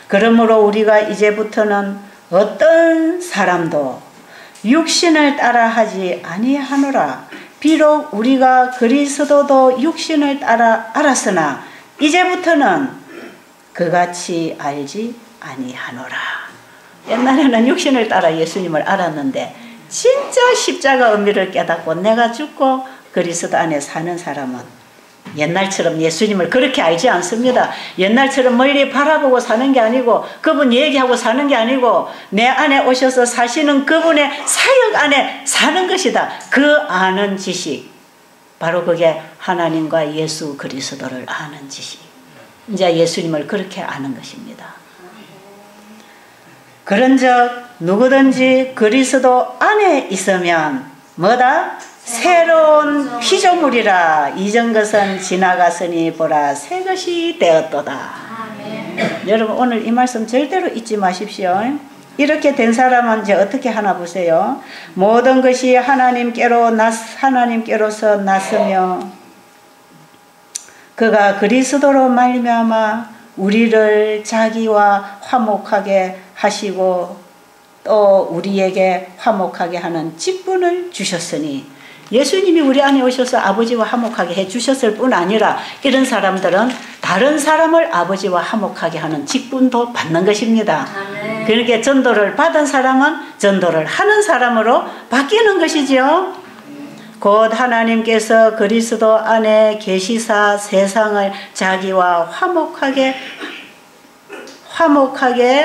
그러므로 우리가 이제부터는 어떤 사람도 육신을 따라 하지 아니하노라. 비록 우리가 그리스도도 육신을 따라 알았으나 이제부터는 그같이 알지 아니하노라. 옛날에는 육신을 따라 예수님을 알았는데 진짜 십자가 의미를 깨닫고 내가 죽고 그리스도 안에 사는 사람은 옛날처럼 예수님을 그렇게 알지 않습니다. 옛날처럼 멀리 바라보고 사는 게 아니고 그분 얘기하고 사는 게 아니고 내 안에 오셔서 사시는 그분의 사역 안에 사는 것이다. 그 아는 지식, 바로 그게 하나님과 예수 그리스도를 아는 지식. 이제 예수님을 그렇게 아는 것입니다. 그런즉 누구든지 그리스도 안에 있으면 뭐다? 새로운 피조물이라. 이전 것은 지나갔으니 보라 새 것이 되었도다. 여러분 오늘 이 말씀 절대로 잊지 마십시오. 이렇게 된 사람은 이제 어떻게 하나 보세요. 모든 것이 하나님께로서 났으며 그가 그리스도로 말미암아 우리를 자기와 화목하게 하시고 또 우리에게 화목하게 하는 직분을 주셨으니 예수님이 우리 안에 오셔서 아버지와 화목하게 해주셨을 뿐 아니라 이런 사람들은 다른 사람을 아버지와 화목하게 하는 직분도 받는 것입니다. 그러니까 전도를 받은 사람은 전도를 하는 사람으로 바뀌는 것이죠. 곧 하나님께서 그리스도 안에 계시사 세상을 자기와 화목하게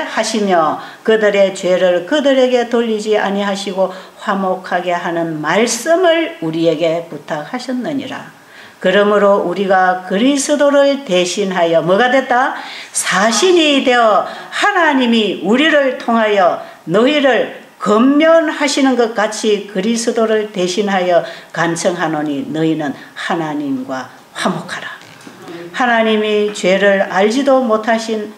하시며 그들의 죄를 그들에게 돌리지 아니하시고 화목하게 하는 말씀을 우리에게 부탁하셨느니라. 그러므로 우리가 그리스도를 대신하여 뭐가 됐다? 사신이 되어 하나님이 우리를 통하여 너희를 건면하시는 것 같이 그리스도를 대신하여 간청하노니 너희는 하나님과 화목하라. 하나님이 죄를 알지도 못하신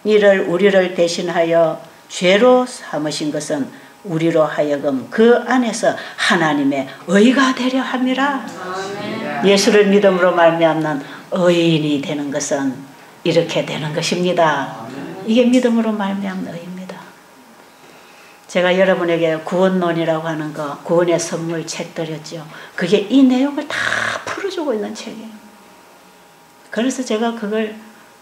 이를 우리를 대신하여 죄로 삼으신 것은 우리로 하여금 그 안에서 하나님의 의가 되려 함이라. 예수를 믿음으로 말미암는 의인이 되는 것은 이렇게 되는 것입니다. 이게 믿음으로 말미암는 의입니다. 제가 여러분에게 구원론이라고 하는 거, 구원의 선물 책 드렸죠. 그게 이 내용을 다 풀어주고 있는 책이에요. 그래서 제가 그걸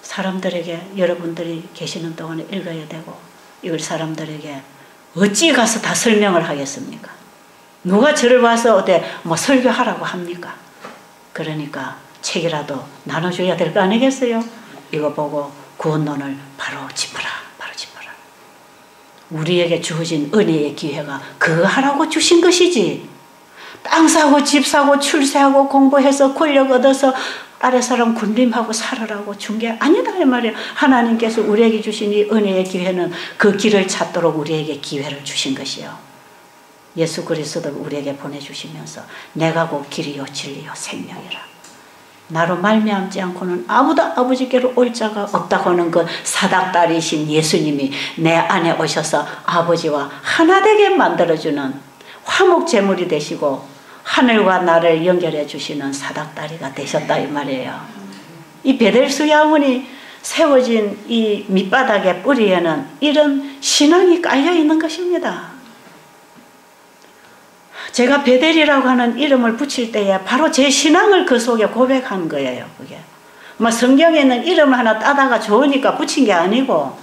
사람들에게 여러분들이 계시는 동안에 읽어야 되고 이걸 사람들에게 어찌 가서 다 설명을 하겠습니까? 누가 저를 와서 어때 뭐 설교하라고 합니까? 그러니까 책이라도 나눠줘야 될 거 아니겠어요? 이거 보고 구원론을 바로 짚어라. 바로 짚어라. 우리에게 주어진 은혜의 기회가 그거 하라고 주신 것이지. 땅 사고 집 사고 출세하고 공부해서 권력 얻어서 아랫사람 군림하고 살으라고 준 게 아니다 이 말이에요. 하나님께서 우리에게 주신 이 은혜의 기회는 그 길을 찾도록 우리에게 기회를 주신 것이요. 예수 그리스도를 우리에게 보내주시면서 내가 곧 길이요 진리요 생명이라. 나로 말미암지 않고는 아무도 아버지께로 올 자가 없다고 하는 그 사닥다리신 예수님이 내 안에 오셔서 아버지와 하나 되게 만들어주는 화목 제물이 되시고 하늘과 나를 연결해 주시는 사닥다리가 되셨다 이 말이에요. 이 베델 야문이 세워진 이 밑바닥의 뿌리에는 이런 신앙이 깔려 있는 것입니다. 제가 베델이라고 하는 이름을 붙일 때에 바로 제 신앙을 그 속에 고백한 거예요. 그게 뭐 성경에는 이름을 하나 따다가 좋으니까 붙인 게 아니고,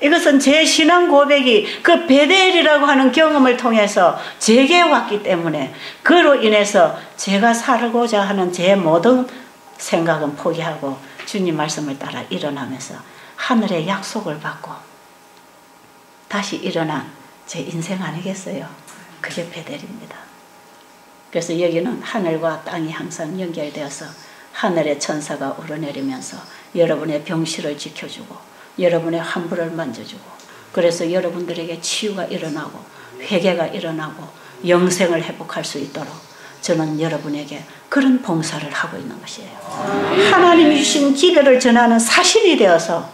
이것은 제 신앙 고백이 그 베델이라고 하는 경험을 통해서 제게 왔기 때문에, 그로 인해서 제가 살고자 하는 제 모든 생각은 포기하고 주님 말씀을 따라 일어나면서 하늘의 약속을 받고 다시 일어난 제 인생 아니겠어요? 그게 베델입니다. 그래서 여기는 하늘과 땅이 항상 연결되어서 하늘의 천사가 오르내리면서 여러분의 병실을 지켜주고 여러분의 환부를 만져주고, 그래서 여러분들에게 치유가 일어나고 회개가 일어나고 영생을 회복할 수 있도록 저는 여러분에게 그런 봉사를 하고 있는 것이에요. 하나님이 주신 기별을 전하는 사신이 되어서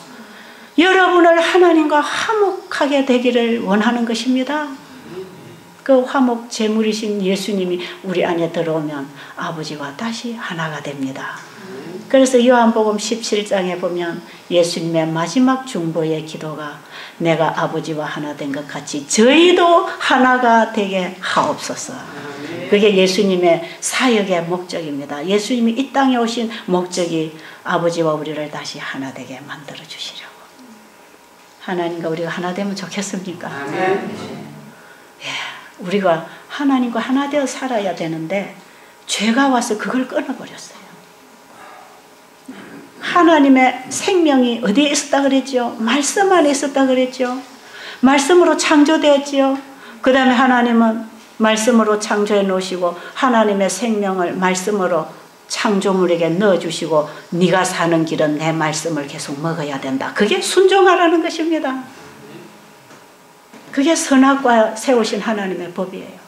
여러분을 하나님과 화목하게 되기를 원하는 것입니다. 그 화목 제물이신 예수님이 우리 안에 들어오면 아버지와 다시 하나가 됩니다. 그래서 요한복음 17장에 보면 예수님의 마지막 중보의 기도가 내가 아버지와 하나 된 것 같이 저희도 하나가 되게 하옵소서. 그게 예수님의 사역의 목적입니다. 예수님이 이 땅에 오신 목적이 아버지와 우리를 다시 하나 되게 만들어 주시려고. 하나님과 우리가 하나 되면 좋겠습니까? 우리가 하나님과 하나 되어 살아야 되는데 죄가 와서 그걸 끊어버렸어요. 하나님의 생명이 어디에 있었다 그랬죠? 말씀 안에 있었다 그랬죠? 말씀으로 창조되었지요. 그 다음에 하나님은 말씀으로 창조해 놓으시고 하나님의 생명을 말씀으로 창조물에게 넣어주시고 네가 사는 길은 내 말씀을 계속 먹어야 된다. 그게 순종하라는 것입니다. 그게 선악과 세우신 하나님의 법이에요.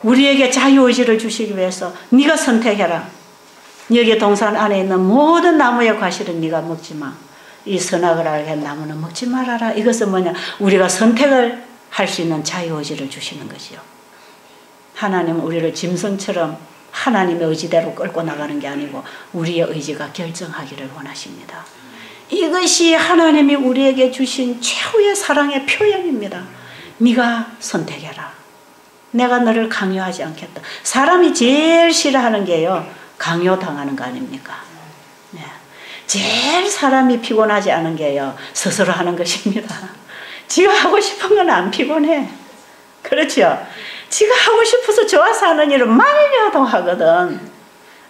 우리에게 자유의지를 주시기 위해서 네가 선택해라. 여기 동산 안에 있는 모든 나무의 과실은 네가 먹지 마. 이 선악을 알게 나무는 먹지 말아라. 이것은 뭐냐? 우리가 선택을 할 수 있는 자유의지를 주시는 것이요. 하나님은 우리를 짐승처럼 하나님의 의지대로 끌고 나가는 게 아니고 우리의 의지가 결정하기를 원하십니다. 이것이 하나님이 우리에게 주신 최후의 사랑의 표현입니다. 네가 선택해라. 내가 너를 강요하지 않겠다. 사람이 제일 싫어하는 게요, 강요당하는 거 아닙니까? 네. 제일 사람이 피곤하지 않은 게요, 스스로 하는 것입니다. 지가 하고 싶은 건 안 피곤해. 그렇죠? 지가 하고 싶어서 좋아서 하는 일은 말려도 하거든.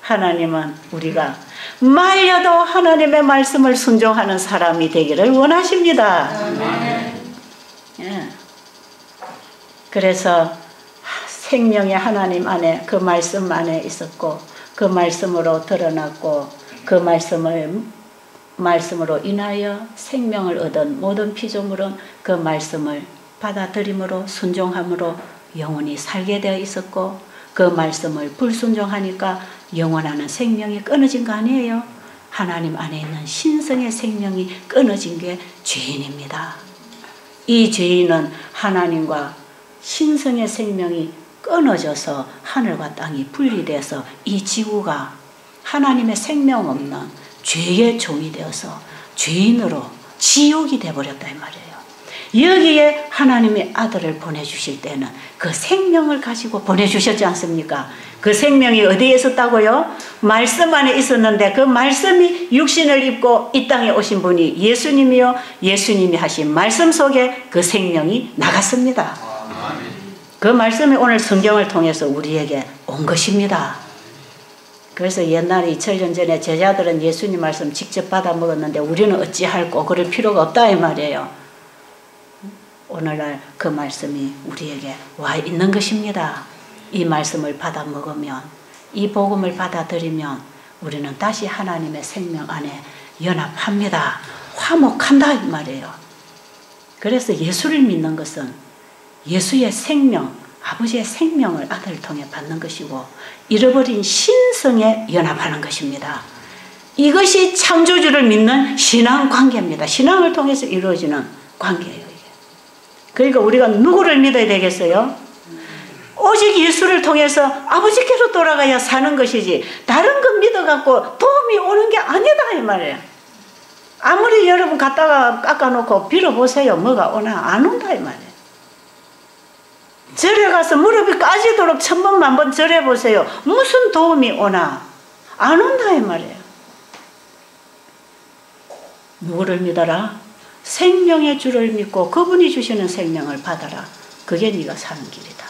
하나님은 우리가 말려도 하나님의 말씀을 순종하는 사람이 되기를 원하십니다. 예. 그래서 생명의 하나님 안에 그 말씀 안에 있었고 그 말씀으로 드러났고 그 말씀으로 인하여 생명을 얻은 모든 피조물은 그 말씀을 받아들임으로 순종함으로 영원히 살게 되어 있었고 그 말씀을 불순종하니까 영원하는 생명이 끊어진 거 아니에요. 하나님 안에 있는 신성의 생명이 끊어진 게 죄인입니다. 이 죄인은 하나님과 신성의 생명이 끊어져서 하늘과 땅이 분리돼서 이 지구가 하나님의 생명 없는 죄의 종이 되어서 죄인으로 지옥이 되어버렸다 이 말이에요. 여기에 하나님의 아들을 보내주실 때는 그 생명을 가지고 보내주셨지 않습니까? 그 생명이 어디에 있었다고요? 말씀 안에 있었는데 그 말씀이 육신을 입고 이 땅에 오신 분이 예수님이요, 예수님이 하신 말씀 속에 그 생명이 나갔습니다. 그 말씀이 오늘 성경을 통해서 우리에게 온 것입니다. 그래서 옛날에 2000년 전에 제자들은 예수님 말씀 직접 받아 먹었는데 우리는 어찌할꼬 그럴 필요가 없다 이 말이에요. 오늘날 그 말씀이 우리에게 와 있는 것입니다. 이 말씀을 받아 먹으면, 이 복음을 받아들이면 우리는 다시 하나님의 생명 안에 연합합니다. 화목한다 이 말이에요. 그래서 예수를 믿는 것은 예수의 생명, 아버지의 생명을 아들을 통해 받는 것이고 잃어버린 신성에 연합하는 것입니다. 이것이 창조주를 믿는 신앙 관계입니다. 신앙을 통해서 이루어지는 관계예요. 이게. 그러니까 우리가 누구를 믿어야 되겠어요? 오직 예수를 통해서 아버지께로 돌아가야 사는 것이지 다른 것 믿어갖고 도움이 오는 게 아니다 이 말이에요. 아무리 여러분 갖다가 깎아놓고 빌어보세요. 뭐가 오나? 안 온다 이 말이에요. 절에 가서 무릎이 까지도록 1000번 만번 절해보세요. 무슨 도움이 오나? 안 온다 이 말이에요. 누구를 믿어라? 생명의 주를 믿고 그분이 주시는 생명을 받아라. 그게 네가 사는 길이다.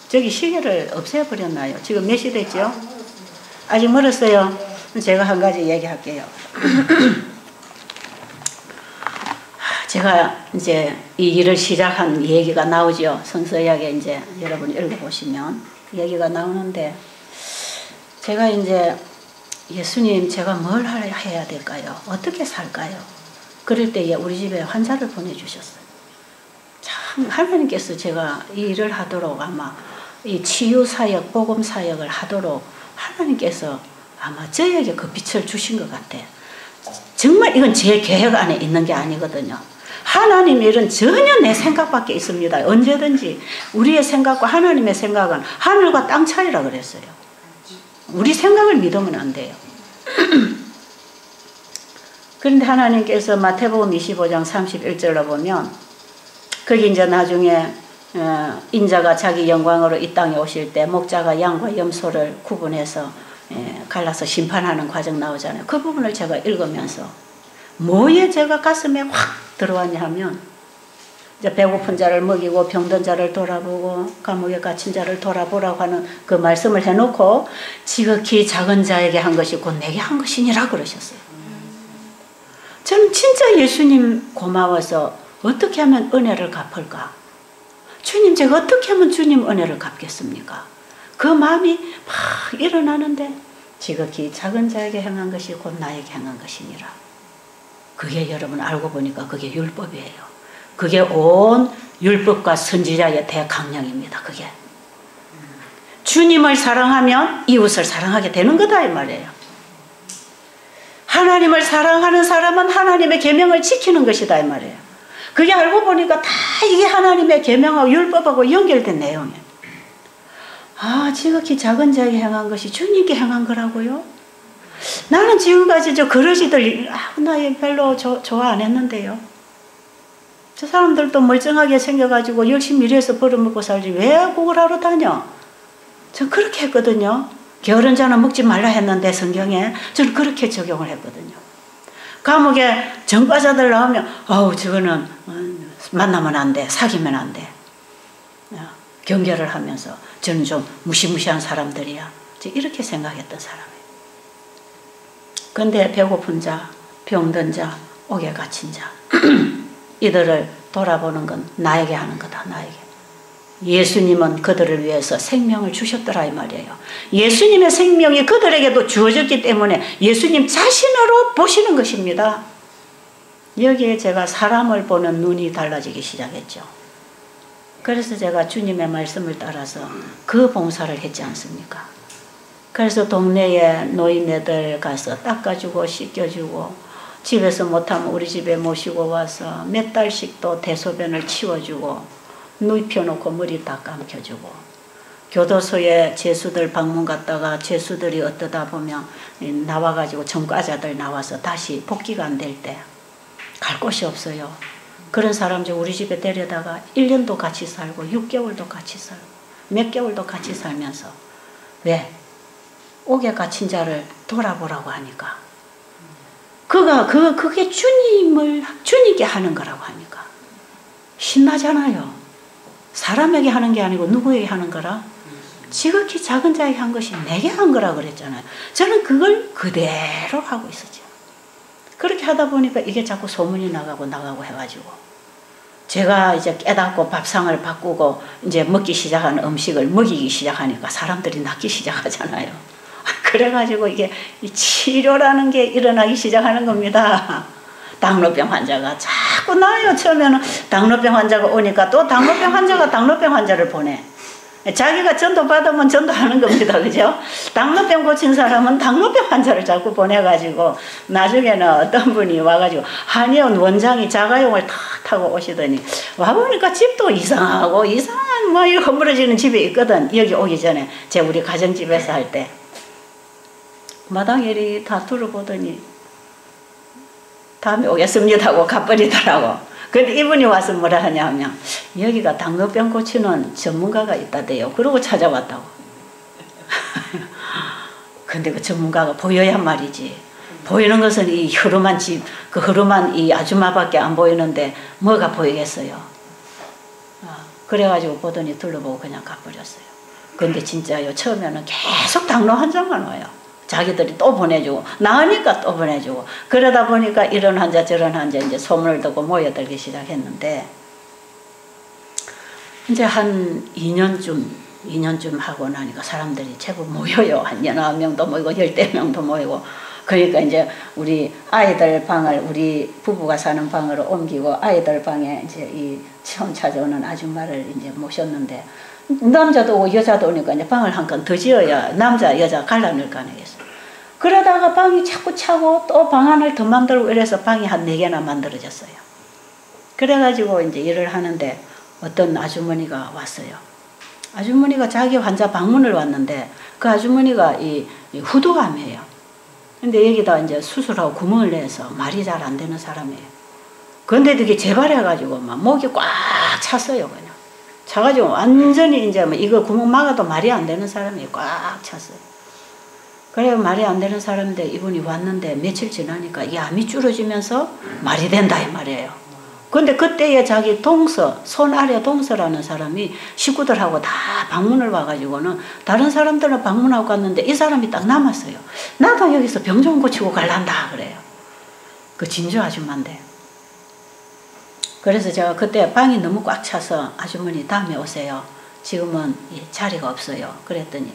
저기 시계를 없애버렸나요? 지금 몇 시 됐죠? 아직 멀었어요. 제가 한 가지 얘기할게요. 제가 이제 이 일을 시작한 얘기가 나오죠. 성서약에 이제 여러분 읽어보시면 얘기가 나오는데 제가 이제 예수님 제가 뭘 해야 될까요? 어떻게 살까요? 그럴 때에 우리 집에 환자를 보내주셨어요. 참 하나님께서 제가 이 일을 하도록 아마 이 치유사역, 복음사역을 하도록 하나님께서 아마 저에게 그 빛을 주신 것 같아. 정말 이건 제 계획 안에 있는 게 아니거든요. 하나님의 일은 전혀 내 생각밖에 있습니다. 언제든지 우리의 생각과 하나님의 생각은 하늘과 땅 차이라 그랬어요. 우리 생각을 믿으면 안 돼요. 그런데 하나님께서 마태복음 25장 31절로 보면 거기 이제 나중에 인자가 자기 영광으로 이 땅에 오실 때 목자가 양과 염소를 구분해서 갈라서 심판하는 과정 나오잖아요. 그 부분을 제가 읽으면서 뭐에 제가 가슴에 확 들어왔냐 하면 이제 배고픈 자를 먹이고 병든 자를 돌아보고 감옥에 갇힌 자를 돌아보라고 하는 그 말씀을 해놓고 지극히 작은 자에게 한 것이 곧 내게 한 것이니라 그러셨어요. 저는 진짜 예수님 고마워서 어떻게 하면 은혜를 갚을까? 주님 제가 어떻게 하면 주님 은혜를 갚겠습니까? 그 마음이 막 일어나는데 지극히 작은 자에게 행한 것이 곧 나에게 행한 것이니라. 그게 여러분 알고 보니까 그게 율법이에요. 그게 온 율법과 선지자의 대강령입니다. 그게 주님을 사랑하면 이웃을 사랑하게 되는 거다 이 말이에요. 하나님을 사랑하는 사람은 하나님의 계명을 지키는 것이다 이 말이에요. 그게 알고 보니까 다 이게 하나님의 계명하고 율법하고 연결된 내용이에요. 아, 지극히 작은 자에게 행한 것이 주님께 행한 거라고요? 나는 지금까지 저 그러지들 나 별로 좋아 안 했는데요. 저 사람들도 멀쩡하게 생겨가지고 열심히 일해서 벌어먹고 살지 왜 그걸 하러 다녀? 전 그렇게 했거든요. 게으른 자는 먹지 말라 했는데 성경에 저는 그렇게 적용을 했거든요. 감옥에 전과자들 나오면 저거는 만나면 안 돼. 사귀면 안 돼. 경계를 하면서 저는 좀 무시무시한 사람들이야. 이렇게 생각했던 사람이에요. 근데 배고픈 자, 병든 자, 옥에 갇힌 자 이들을 돌아보는 건 나에게 하는 거다. 나에게. 예수님은 그들을 위해서 생명을 주셨더라 이 말이에요. 예수님의 생명이 그들에게도 주어졌기 때문에 예수님 자신으로 보시는 것입니다. 여기에 제가 사람을 보는 눈이 달라지기 시작했죠. 그래서 제가 주님의 말씀을 따라서 그 봉사를 했지 않습니까? 그래서 동네에 노인네들 가서 닦아주고 씻겨주고 집에서 못하면 우리 집에 모시고 와서 몇 달씩 또 대소변을 치워주고 누입혀놓고 머리 다 감겨주고 교도소에 죄수들 방문 갔다가 죄수들이 어떠다 보면 나와가지고 전과자들 나와서 다시 복귀가 안 될 때 갈 곳이 없어요. 그런 사람 중 우리 집에 데려다가 1년도 같이 살고 6개월도 같이 살고 몇 개월도 같이 살면서 왜? 옥에 갇힌 자를 돌아보라고 하니까 그게 주님께 하는 거라고 하니까 신나잖아요. 사람에게 하는 게 아니고 누구에게 하는 거라? 지극히 작은 자에게 한 것이 내게 한 거라 그랬잖아요. 저는 그걸 그대로 하고 있었죠. 그렇게 하다 보니까 이게 자꾸 소문이 나가고 해가지고 제가 이제 깨닫고 밥상을 바꾸고 이제 먹기 시작한 음식을 먹이기 시작하니까 사람들이 낫기 시작하잖아요. 그래가지고 이게 이 치료라는 게 일어나기 시작하는 겁니다. 당뇨병 환자가 자꾸 나요. 처음에는 당뇨병 환자가 오니까 또 당뇨병 환자가 당뇨병 환자를 보내. 자기가 전도 받으면 전도하는 겁니다. 그죠? 당뇨병 고친 사람은 당뇨병 환자를 자꾸 보내가지고 나중에는 어떤 분이 와가지고 한의원 원장이 자가용을 탁 타고 오시더니 와보니까 집도 이상하고 이상한 뭐 허물어지는 집이 있거든. 여기 오기 전에 우리 가정집에서 할 때 마당에 이리 다 둘러보더니 다음에 오겠습니다 하고 가버리더라고. 근데 이분이 와서 뭐라 하냐면 여기가 당뇨병 고치는 전문가가 있다대요. 그러고 찾아왔다고. 근데 그 전문가가 보여야 말이지. 보이는 것은 이 흐름한 집, 그 흐름한 이 아줌마밖에 안 보이는데 뭐가 보이겠어요. 그래가지고 보더니 둘러보고 그냥 가버렸어요. 근데 진짜요, 처음에는 계속 당뇨 환자만 와요. 자기들이 또 보내주고 나으니까 또 보내주고 그러다 보니까 이런 환자 저런 환자 이제 소문을 듣고 모여들기 시작했는데 이제 한 2년쯤 하고 나니까 사람들이 제법 모여요. 한 9명도 모이고 10명도 모이고 그러니까 이제 우리 아이들 방을 우리 부부가 사는 방으로 옮기고 아이들 방에 이제 이 처음 찾아오는 아줌마를 이제 모셨는데 남자도 오고 여자도 오니까 이제 방을 한 칸 더 지어야 남자 여자 갈라낼 거 아니겠어요. 그러다가 방이 자꾸 차고 또 방 안을 더 만들고 이래서 방이 한 4개나 만들어졌어요. 그래가지고 이제 일을 하는데 어떤 아주머니가 왔어요. 아주머니가 자기 환자 방문을 왔는데 그 아주머니가 이 후두암이에요. 근데 여기다 이제 수술하고 구멍을 내서 말이 잘 안 되는 사람이에요. 그런데 되게 재발해가지고 막 목이 꽉 찼어요. 그냥 차가지고 완전히 이제 뭐 이거 구멍 막아도 말이 안 되는 사람이 꽉 찼어요. 그래 말이 안 되는 사람인데 이분이 왔는데 며칠 지나니까 이 암이 줄어지면서 말이 된다 이 말이에요. 근데 그때에 자기 동서, 손 아래 동서라는 사람이 식구들하고 다 방문을 와가지고는 다른 사람들은 방문하고 갔는데 이 사람이 딱 남았어요. 나도 여기서 병 좀 고치고 갈란다 그래요. 그 진주 아줌마인데. 그래서 제가 그때 방이 너무 꽉 차서 아주머니 다음에 오세요. 지금은 자리가 없어요. 그랬더니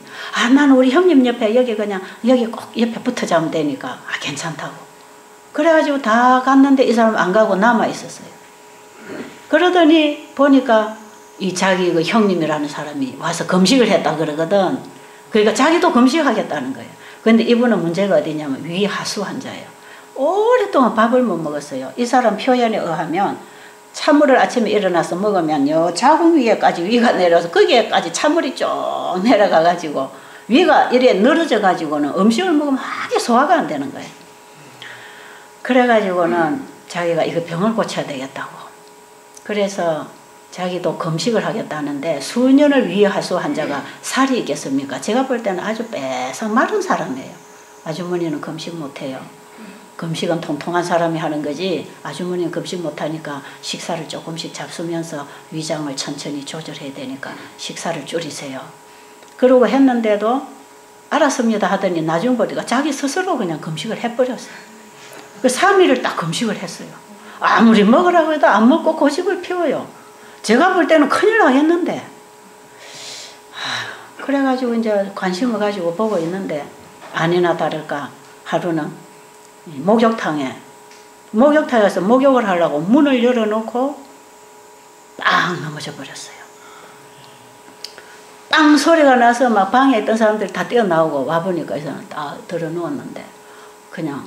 나는 우리 형님 옆에 여기 그냥 여기 꼭 옆에 붙어 자면 되니까 괜찮다고. 그래가지고 다 갔는데 이 사람 안 가고 남아 있었어요. 그러더니 보니까 이 자기 그 형님이라는 사람이 와서 금식을 했다 그러거든. 그러니까 자기도 금식하겠다는 거예요. 근데 이분은 문제가 어디냐면 위하수 환자예요. 오랫동안 밥을 못 먹었어요. 이 사람 표현에 의하면 찬물을 아침에 일어나서 먹으면요 자궁 위에까지 위가 내려서 거기에까지 찬물이 쭉 내려가 가지고 위가 이래 늘어져 가지고는 음식을 먹으면 아주 소화가 안 되는 거예요. 그래 가지고는 자기가 이거 병을 고쳐야 되겠다고. 그래서 자기도 금식을 하겠다는데 수년을 위하수 환자가 살이 있겠습니까? 제가 볼 때는 아주 빼서 마른 사람이에요. 아주머니는 금식 못해요. 금식은 통통한 사람이 하는 거지 아주머니는 금식 못하니까 식사를 조금씩 잡수면서 위장을 천천히 조절해야 되니까 식사를 줄이세요. 그러고 했는데도 알았습니다 하더니 나중 보니까 자기 스스로 그냥 금식을 해버렸어요. 그 3일을 딱 금식을 했어요. 아무리 먹으라고 해도 안 먹고 고집을 피워요. 제가 볼 때는 큰일 나겠는데 그래가지고 이제 관심을 가지고 보고 있는데 아니나 다를까 하루는 목욕탕에서 목욕을 하려고 문을 열어놓고 빵 넘어져 버렸어요. 빵 소리가 나서 막 방에 있던 사람들이 다 뛰어나오고 와보니까 이 사람 다 들어 누웠는데 그냥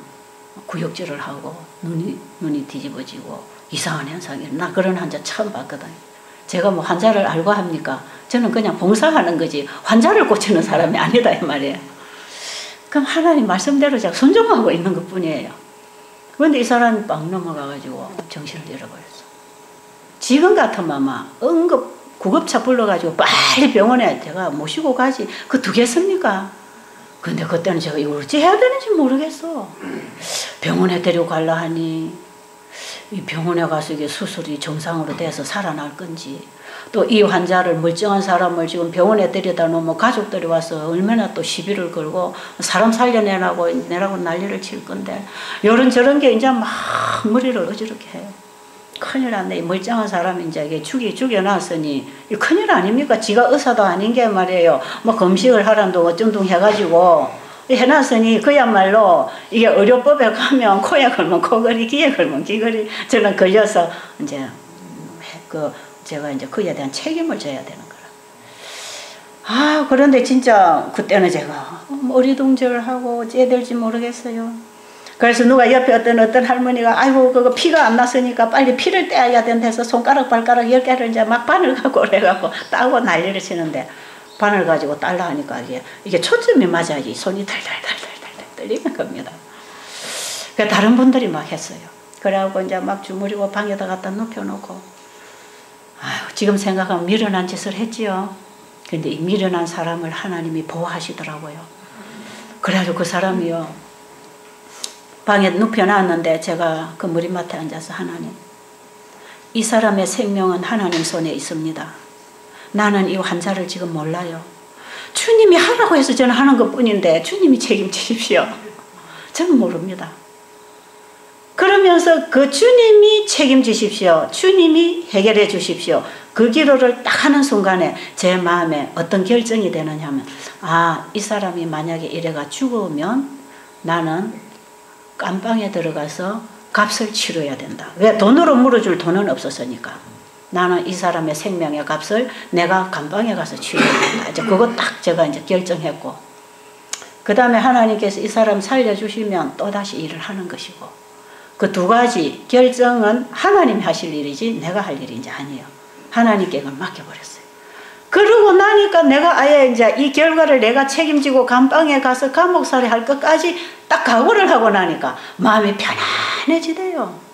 구역질을 하고 눈이 뒤집어지고 이상한 현상이 나 그런 환자 처음 봤거든요. 제가 뭐 환자를 알고 합니까? 저는 그냥 봉사하는 거지 환자를 고치는 사람이 아니다 이 말이에요. 그럼 하나님 말씀대로 제가 순종하고 있는 것 뿐이에요. 그런데 이 사람이 빵 넘어가가지고 정신을 잃어버렸어. 지금 같으면 아마 응급 구급차 불러가지고 빨리 병원에 제가 모시고 가지 그 두겠습니까? 근데 그때는 제가 이걸 어찌 해야 되는지 모르겠어. 병원에 데리고 가려 하니 이 병원에 가서 이게 수술이 정상으로 돼서 살아날 건지 또 이 환자를 멀쩡한 사람을 지금 병원에 데려다 놓으면 가족들이 와서 얼마나 또 시비를 걸고 사람 살려내라고 난리를 칠 건데 이런저런 게 이제 막 머리를 어지럽게 해요. 큰일 났네. 이 멀쩡한 사람이 이제 이게 죽여놨으니 이 큰일 아닙니까? 지가 의사도 아닌 게 말이에요. 뭐 금식을 하란도 어쩐둥 해가지고 해놨으니 그야말로 이게 의료법에 가면 코에 걸면 코걸이, 귀에 걸면 귀걸이 저는 걸려서 이제 제가 이제 그에 대한 책임을 져야 되는 거라. 그런데 진짜 그때는 제가 어리둥절하고 째될지 모르겠어요. 그래서 누가 옆에 어떤 할머니가 아이고 그거 피가 안 났으니까 빨리 피를 떼야 된다 해서 손가락 발가락 10개를 이제 막 바늘 갖고 오래갖고 따고 난리를 치는데 바늘 가지고 딸라 하니까 이게 초점이 맞아야지 손이 달달달달달 떨리는 겁니다. 그 다른 분들이 막 했어요. 그래갖고 이제 막 주무리고 방에다 갖다 눕혀놓고 지금 생각하면 미련한 짓을 했지요. 근데 이 미련한 사람을 하나님이 보호하시더라고요. 그래가지고 그 사람이요 방에 눕혀놨는데 제가 그 머리맡에 앉아서 하나님, 이 사람의 생명은 하나님 손에 있습니다. 나는 이 환자를 지금 몰라요. 주님이 하라고 해서 저는 하는 것뿐인데 주님이 책임지십시오. 저는 모릅니다. 그러면서 그 주님이 책임지십시오. 주님이 해결해 주십시오. 그 기도를 딱 하는 순간에 제 마음에 어떤 결정이 되느냐 하면 이 사람이 만약에 이래가 죽으면 나는 깜방에 들어가서 값을 치러야 된다. 왜? 돈으로 물어줄 돈은 없었으니까. 나는 이 사람의 생명의 값을 내가 감방에 가서 치러야 된다. 이제 그거 딱 제가 이제 결정했고, 그 다음에 하나님께서 이 사람 살려주시면 또다시 일을 하는 것이고, 그 두 가지 결정은 하나님이 하실 일이지 내가 할 일이 이제 아니에요. 하나님께 그걸 맡겨버렸어요. 그러고 나니까 내가 아예 이제 이 결과를 내가 책임지고 감방에 가서 감옥살이 할 것까지 딱 각오를 하고 나니까 마음이 편안해지대요.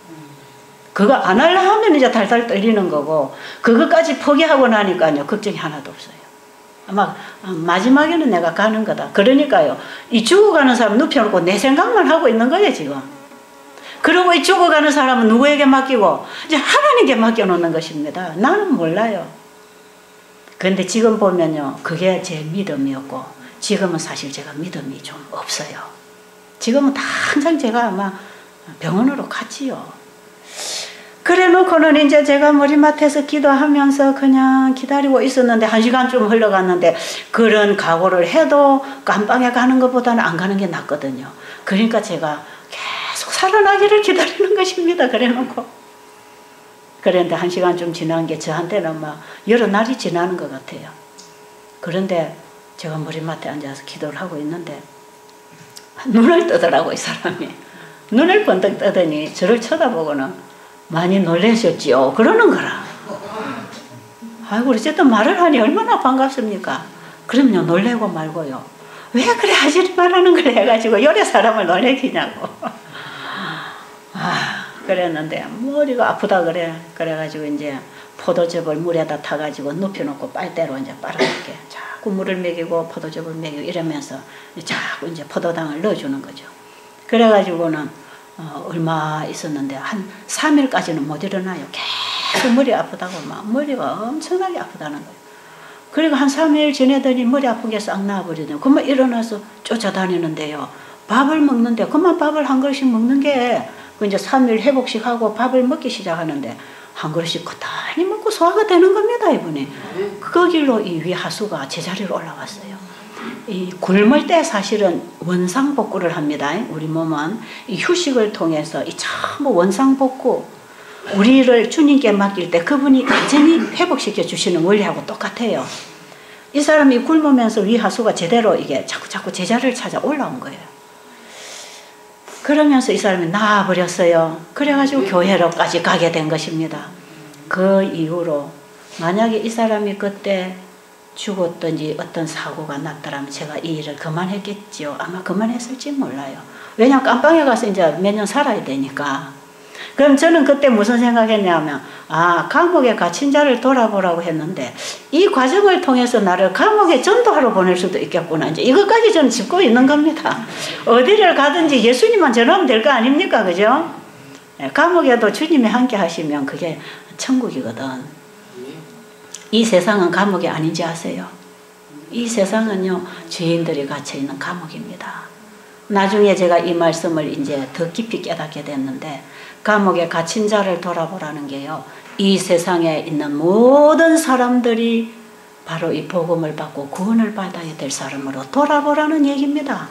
그거 안 하려 하면 이제 달달 떨리는 거고, 그것까지 포기하고 나니까요, 걱정이 하나도 없어요. 아마 마지막에는 내가 가는 거다. 그러니까요, 이 죽어가는 사람 눕혀놓고 내 생각만 하고 있는 거예요, 지금. 그리고 이 죽어가는 사람은 누구에게 맡기고? 이제 하나님께 맡겨놓는 것입니다. 나는 몰라요. 그런데 지금 보면요, 그게 제 믿음이었고, 지금은 사실 제가 믿음이 좀 없어요. 지금은 항상 제가 아마 병원으로 갔지요. 그래 놓고는 이제 제가 머리맡에서 기도하면서 그냥 기다리고 있었는데 1시간쯤 흘러갔는데, 그런 각오를 해도 깜방에 가는 것보다는 안 가는 게 낫거든요. 그러니까 제가 계속 살아나기를 기다리는 것입니다. 그래 놓고. 그런데 1시간쯤 지난 게 저한테는 막 여러 날이 지나는 것 같아요. 그런데 제가 머리맡에 앉아서 기도를 하고 있는데 눈을 뜨더라고, 이 사람이. 눈을 번뜩 뜨더니 저를 쳐다보고는 많이 놀라셨지요? 그러는 거라. 아이고, 어쨌든 말을 하니 얼마나 반갑습니까? 그럼요, 놀래고 말고요. 왜 그래 하지 말라는 걸 해가지고 요래 사람을 놀래기냐고. 그랬는데 머리가 아프다 그래가지고 이제 포도즙을 물에다 타가지고 눕혀놓고 빨대로 이제 빨아먹게 자꾸 물을 먹이고 포도즙을 먹이고 이러면서 자꾸 이제 포도당을 넣어주는 거죠. 그래가지고는 얼마 있었는데 한 3일까지는 못 일어나요. 계속 머리 아프다고 막 머리가 엄청나게 아프다는 거예요. 그리고 한 3일 지내더니 머리 아픈 게 싹 나와버리더니 그만 일어나서 쫓아다니는데요. 밥을 먹는데 그만 밥을 한 그릇씩 먹는 게 이제 3일 회복식 하고 밥을 먹기 시작하는데 한 그릇씩 고단히 먹고 소화가 되는 겁니다, 이분이. 그 길로 이 위하수가 제자리로 올라왔어요. 이 굶을 때 사실은 원상복구를 합니다. 우리 몸은 이 휴식을 통해서 이 전부 원상복구, 우리를 주님께 맡길 때 그분이 완전히 회복시켜 주시는 원리하고 똑같아요. 이 사람이 굶으면서 위하수가 제대로 이게 자꾸 제자리를 찾아 올라온 거예요. 그러면서 이 사람이 나아버렸어요. 그래가지고 교회로까지 가게 된 것입니다. 그 이후로 만약에 이 사람이 그때 죽었든지 어떤 사고가 났더라면 제가 이 일을 그만했겠지요. 아마 그만했을지 몰라요. 왜냐하면 깜방에 가서 이제 몇 년 살아야 되니까. 그럼 저는 그때 무슨 생각했냐면, 감옥에 갇힌 자를 돌아보라고 했는데 이 과정을 통해서 나를 감옥에 전도하러 보낼 수도 있겠구나. 이제 이것까지 저는 짚고 있는 겁니다. 어디를 가든지 예수님만 전하면 될 거 아닙니까? 그죠? 감옥에도 주님이 함께 하시면 그게 천국이거든. 이 세상은 감옥이 아닌지 아세요? 이 세상은요, 죄인들이 갇혀있는 감옥입니다. 나중에 제가 이 말씀을 이제 더 깊이 깨닫게 됐는데, 감옥에 갇힌 자를 돌아보라는 게요, 이 세상에 있는 모든 사람들이 바로 이 복음을 받고 구원을 받아야 될 사람으로 돌아보라는 얘기입니다.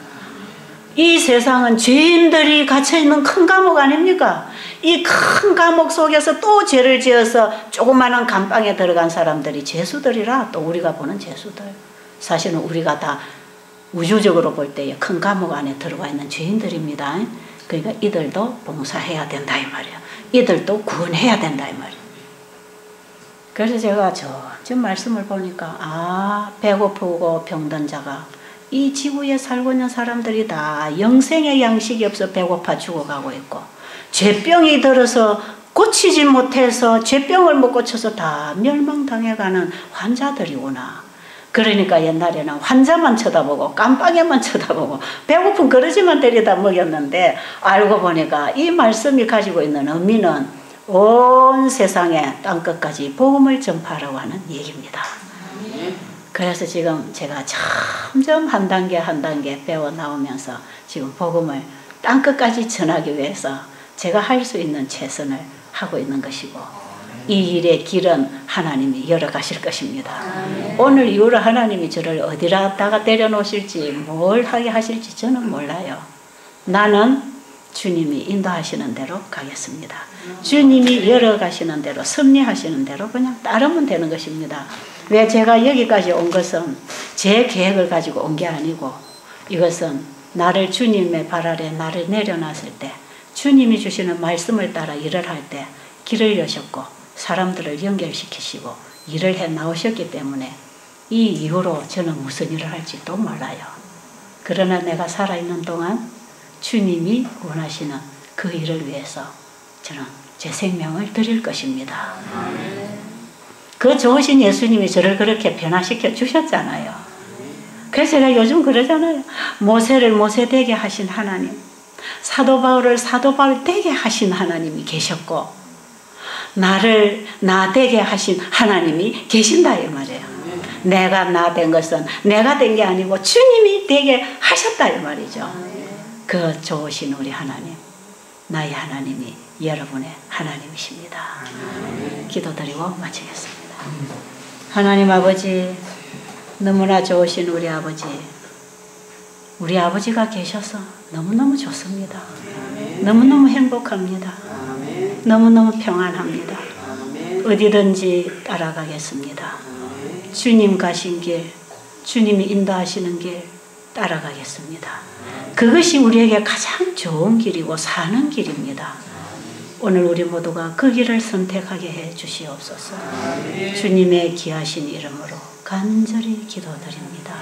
이 세상은 죄인들이 갇혀있는 큰 감옥 아닙니까? 이 큰 감옥 속에서 또 죄를 지어서 조그마한 감방에 들어간 사람들이 죄수들이라, 또 우리가 보는 죄수들. 사실은 우리가 다 우주적으로 볼 때에 큰 감옥 안에 들어가 있는 죄인들입니다. 그러니까 이들도 봉사해야 된다 이 말이야. 이들도 구원해야 된다 이 말이야. 그래서 제가 저 말씀을 보니까 배고프고 병든 자가, 이 지구에 살고 있는 사람들이 다 영생의 양식이 없어 배고파 죽어가고 있고, 죄병이 들어서 고치지 못해서 죄병을 못 고쳐서 다 멸망당해가는 환자들이구나. 그러니까 옛날에는 환자만 쳐다보고 깜빵에만 쳐다보고 배고픈 그릇이만 데려다 먹였는데, 알고 보니까 이 말씀이 가지고 있는 의미는 온 세상에 땅끝까지 복음을 전파하라고 하는 얘기입니다. 그래서 지금 제가 점점 한 단계 한 단계 배워 나오면서 지금 복음을 땅끝까지 전하기 위해서 제가 할 수 있는 최선을 하고 있는 것이고, 이 일의 길은 하나님이 열어가실 것입니다. 오늘 이후로 하나님이 저를 어디다가 때려놓으실지 뭘 하게 하실지 저는 몰라요. 나는 주님이 인도하시는 대로 가겠습니다. 주님이 열어가시는 대로, 섭리하시는 대로 그냥 따르면 되는 것입니다. 왜 제가 여기까지 온 것은 제 계획을 가지고 온 게 아니고, 이것은 나를 주님의 발 아래 나를 내려놨을 때, 주님이 주시는 말씀을 따라 일을 할 때 길을 여셨고 사람들을 연결시키시고 일을 해 나오셨기 때문에 이 이후로 저는 무슨 일을 할지도 몰라요. 그러나 내가 살아있는 동안 주님이 원하시는 그 일을 위해서 저는 제 생명을 드릴 것입니다. 그 좋으신 예수님이 저를 그렇게 변화시켜 주셨잖아요. 그래서 제가 요즘 그러잖아요. 모세를 모세 되게 하신 하나님, 사도 바울을 사도 바울 되게 하신 하나님이 계셨고, 나를 나 되게 하신 하나님이 계신다 이 말이에요. 내가 나 된 것은 내가 된 게 아니고 주님이 되게 하셨다 이 말이죠. 그 좋으신 우리 하나님, 나의 하나님이 여러분의 하나님이십니다. 기도드리고 마치겠습니다. 하나님 아버지, 너무나 좋으신 우리 아버지, 우리 아버지가 계셔서 너무너무 좋습니다. 너무너무 행복합니다. 너무너무 평안합니다. 어디든지 따라가겠습니다. 주님 가신 길, 주님이 인도하시는 길 따라가겠습니다. 그것이 우리에게 가장 좋은 길이고 사는 길입니다. 오늘 우리 모두가 그 길을 선택하게 해 주시옵소서. 주님의 귀하신 이름으로 간절히 기도드립니다.